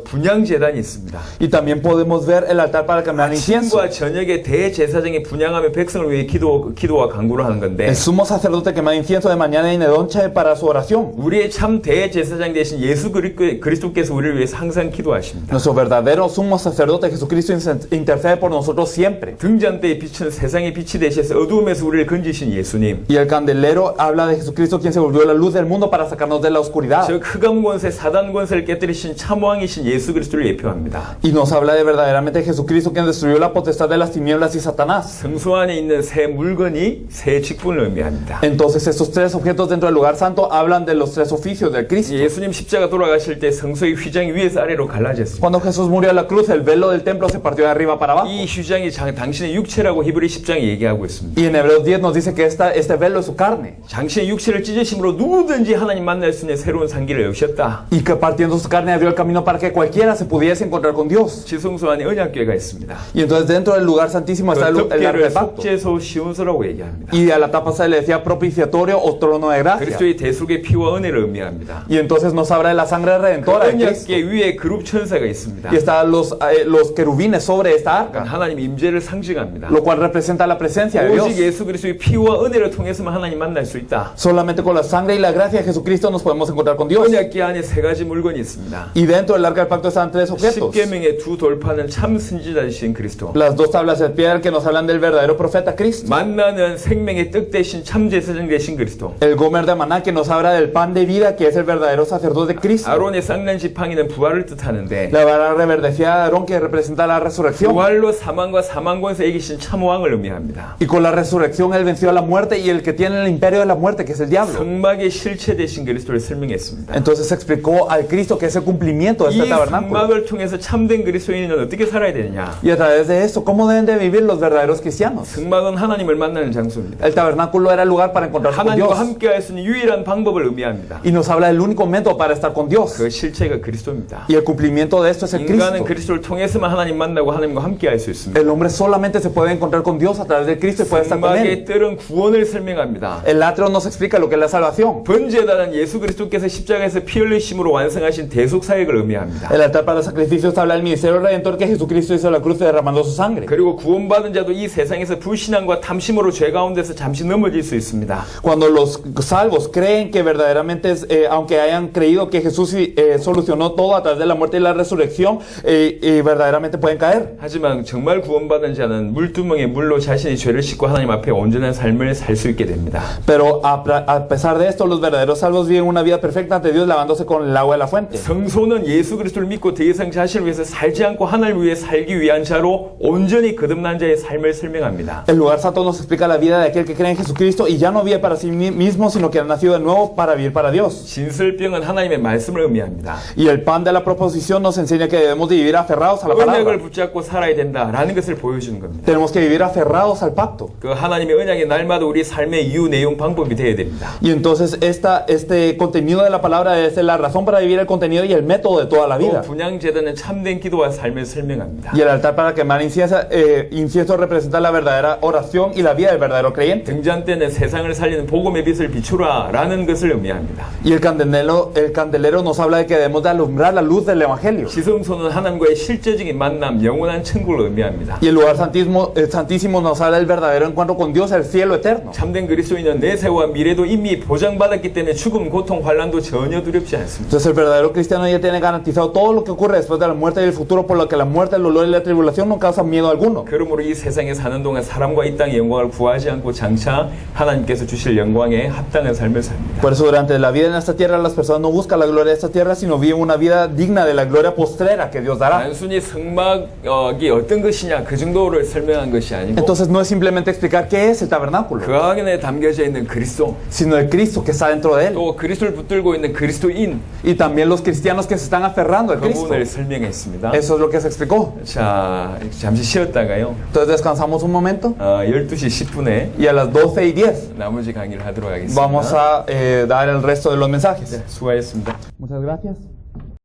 분향제단이 있습니다. Y también podemos ver el altar para quemar incienso. 아침과 저녁에 대제사장이 분향하며 백성을 위해 기도와 간구를 하는 건데 El sumo sacerdote quema incienso de mañana y de noche para su oración. 우리의 참 대제사장 되신 예수 그리스도께서 우리를 위해서 항상 기도하십니다. Nuestro verdadero sumo sacerdote Jesucristo intercede por nosotros siempre. 등잔대의 빛은 세상의 빛이 되셔서 어두움에서 우리를 건지신 예수님. Y el candelero habla de Jesucristo, quien se volvió la luz del mundo para sacarnos de la oscuridad. 저 흑암 권세 사단 권세를 깨뜨리신 참왕이신 예수 그리스도를 예표합니다. Y nos habla de verdaderamente Jesucristo, quien destruyó la potestad de las tinieblas y Satanás. 성소 안에 있는 세 물건이 세 직분을 의미합니다. Entonces estos tres objetos dentro del lugar santo hablan de los tres oficios del Cristo. 예수님 십자가 돌아가실 때 성소의 휘장이 위에서 아래로 갈라졌습니다. Cuando Jesús murió a la cruz, el velo del templo se partió de arriba para abajo. 이 휘장이 당신의 육체라고 히브리 10장이 얘기하고 있습니다. Y en Hebreos 10 nos dice que este velo es su carne. 당신의 육체를 찢으심으로 누구든지 하나님 만날 수 있는 새로운 상기를 여셨다. Y que partiendo su carne abrió el camino para que cualquiera se pudiese encontrar con Dios. 지성소 안에 언약궤가 있습니다. Y entonces dentro del lugar santísimo está el arca del 덮개를 pacto. 속죄소 시온소라고 얘기합니다. Y a la tapa se le decía propiciatorio o trono de gracia. 그리스도의 대속의 피와 은혜를 의미합니다. Y entonces nos habla de la sangre redentora de Cristo. 언약궤 위에 그룹 천사가 있습니다. Y están los querubines sobre esta arca, 하나님 임재를 상징합니다. lo cual representa la presencia de Dios. 오직 예수 그리스도의 피와 은혜를 통해서만 하나님 만날 수 있다. Solamente con la sangre y la gracia de Jesucristo nos podemos encontrar con Dios. 언약궤 안에 세 가지 물건이 있습니다. Y dentro del arca del pacto están tres objetos. 십계명의 두 돌파는 참 선지자이신 그리스도. Las dos tablas de piedra que nos hablan del verdadero profeta Cristo. 만나는 생명의 떡 대신 참 제사장 되신 그리스도. El gomer de maná que nos habla del pan de vida que es el verdadero sacerdote de Cristo. 아론의 쌍난 지팡이는 부활을 뜻하는데 La vara reverdecida de Aarón que representa la resurrección. 부활로 사망과 사망권세 이기신 참 왕을 의미합니다. Y con la resurrección él venció a la muerte y el que tiene el imperio de la muerte que es el diablo. 성막의 실체 되신 그리스도를 설명했습니다. Entonces explicó al Cristo que es el cumplimiento de 이 este tabernáculo. 성막을 통해서 참된 그리스도인은 어떻게 살아야 되느냐? Y a través de esto, ¿cómo deben de vivir los verdaderos cristianos? 성막은 하나님을 만나는 장소입니다. El tabernáculo era el lugar para encontrarse con 하나님과 Dios. 함께 할 수 있는 유일한 방법을 의미합니다. Y nos habla del único método para estar con Dios. 그 실체가 그리스도입니다. Y el cumplimiento de esto es el 인간은 Cristo. 그리스도를 통해서만 하나님 만나고 하나님과 함께 할 수 있습니다. El hombre solamente se puede encontrar con Dios a través de Cristo y puede estar con 성막의 Él. 뜰은 구원을 설명합니다. El atrio nos explica lo que es la salvación. 번제단은 예수 그리스도께서 십자가에서 피 흘리심으로 완성하신 대속 사역을 의미합니다. El altar para sacrificios habla del ministerio redentor que Jesucristo hizo en la cruz derramando su sangre. 그리고 구원받은 자도 이 세상에서 불신앙과 탐심으로 죄 가운데서 잠시 넘어질 수 있습니다. Cuando los salvos creen que verdaderamente, aunque hayan creído que Jesús solucionó todo a través de la muerte muerte y la resurrección y verdaderamente pueden caer. 하지만 정말 구원받은 자는 물두멍에 물로 자신이 죄를 씻고 하나님 앞에 온전한 삶을 살 수 있게 됩니다. Pero a pesar de esto, los verdaderos salvos viven una vida perfecta ante Dios lavándose con el agua de la fuente. 성소는 예수 그리스도를 믿고 더 이상 자신을 위해서 살지 않고 하나님을 위해 살기 위한 자로 온전히 거듭난 자의 삶을 설명합니다. El lugar santo nos explica la vida de aquel que cree en Jesucristo y ya no vive para sí mismo, sino que ha nacido de nuevo para vivir para Dios. 진설병은 하나님의 말씀을 의미합니다. Y el pan de la proposición nos enseña que debemos de vivir aferrados a la palabra. 언약을 붙잡고 살아야 된다라는 것을 보여주는 겁니다. Tenemos que vivir aferrados al pacto. 그 하나님의 언약이 날마다 우리 삶의 이유, 내용, 방법이 되어야 됩니다. Y entonces este contenido de la palabra es la razón para vivir el contenido y el método de toda la vida. 또 분향 제단은 참된 기도와 삶을 설명합니다. Y el altar para quemar incienso representa la verdadera oración y la vida del verdadero creyente. 등잔 때는 세상을 살리는 복음의 빛을 비추라라는 것을 의미합니다. Y el candelero nos habla de que debemos de alumbrar la luz del evangelio. 지성소는 하나님과의 실제적인 만남, 영원한 천국을 의미합니다. Y el lugar santísimo nos habla del verdadero encuentro con Dios, el cielo eterno. 참된 그리스도인은 내세와 미래도 이미 보장받았기 때문에 죽음, 고통, 환난도 전혀 두렵지 않습니다. Entonces el verdadero cristiano ya tiene garantizado todo lo que ocurre después de la muerte y el futuro, por lo que la muerte, el dolor y la tribulación no causan miedo alguno. 그러므로 이 세상에 사는 동안 사람과 이 땅의 영광을 구하지 않고 장차 하나님께서 주실 영광에 합당한 삶을 삽니다. Por eso durante la vida en esta tierra las personas no buscan la gloria de esta tierra, sino viven una vida digna de la gloria postrera que Dios dará. 단순히 성막이 어떤 것이냐 그 정도를 설명한 것이 아니고 Entonces no es simplemente explicar qué es el tabernáculo, 그 안에 담겨져 있는 그리스도, sino el Cristo que está dentro de él. 또 그리스도를 붙들고 있는 그리스도인 Y también los cristianos que se están aferrando al 그 Cristo. 부분을 설명했습니다. Eso es lo que se explicó. 자, 잠시 쉬었다가요. Entonces descansamos un momento 12시 10분에 y a las 12:10 나머지 강의를 하도록 하겠습니다. vamos a dar el resto de los mensajes. 수고하셨습니다. Muchas gracias.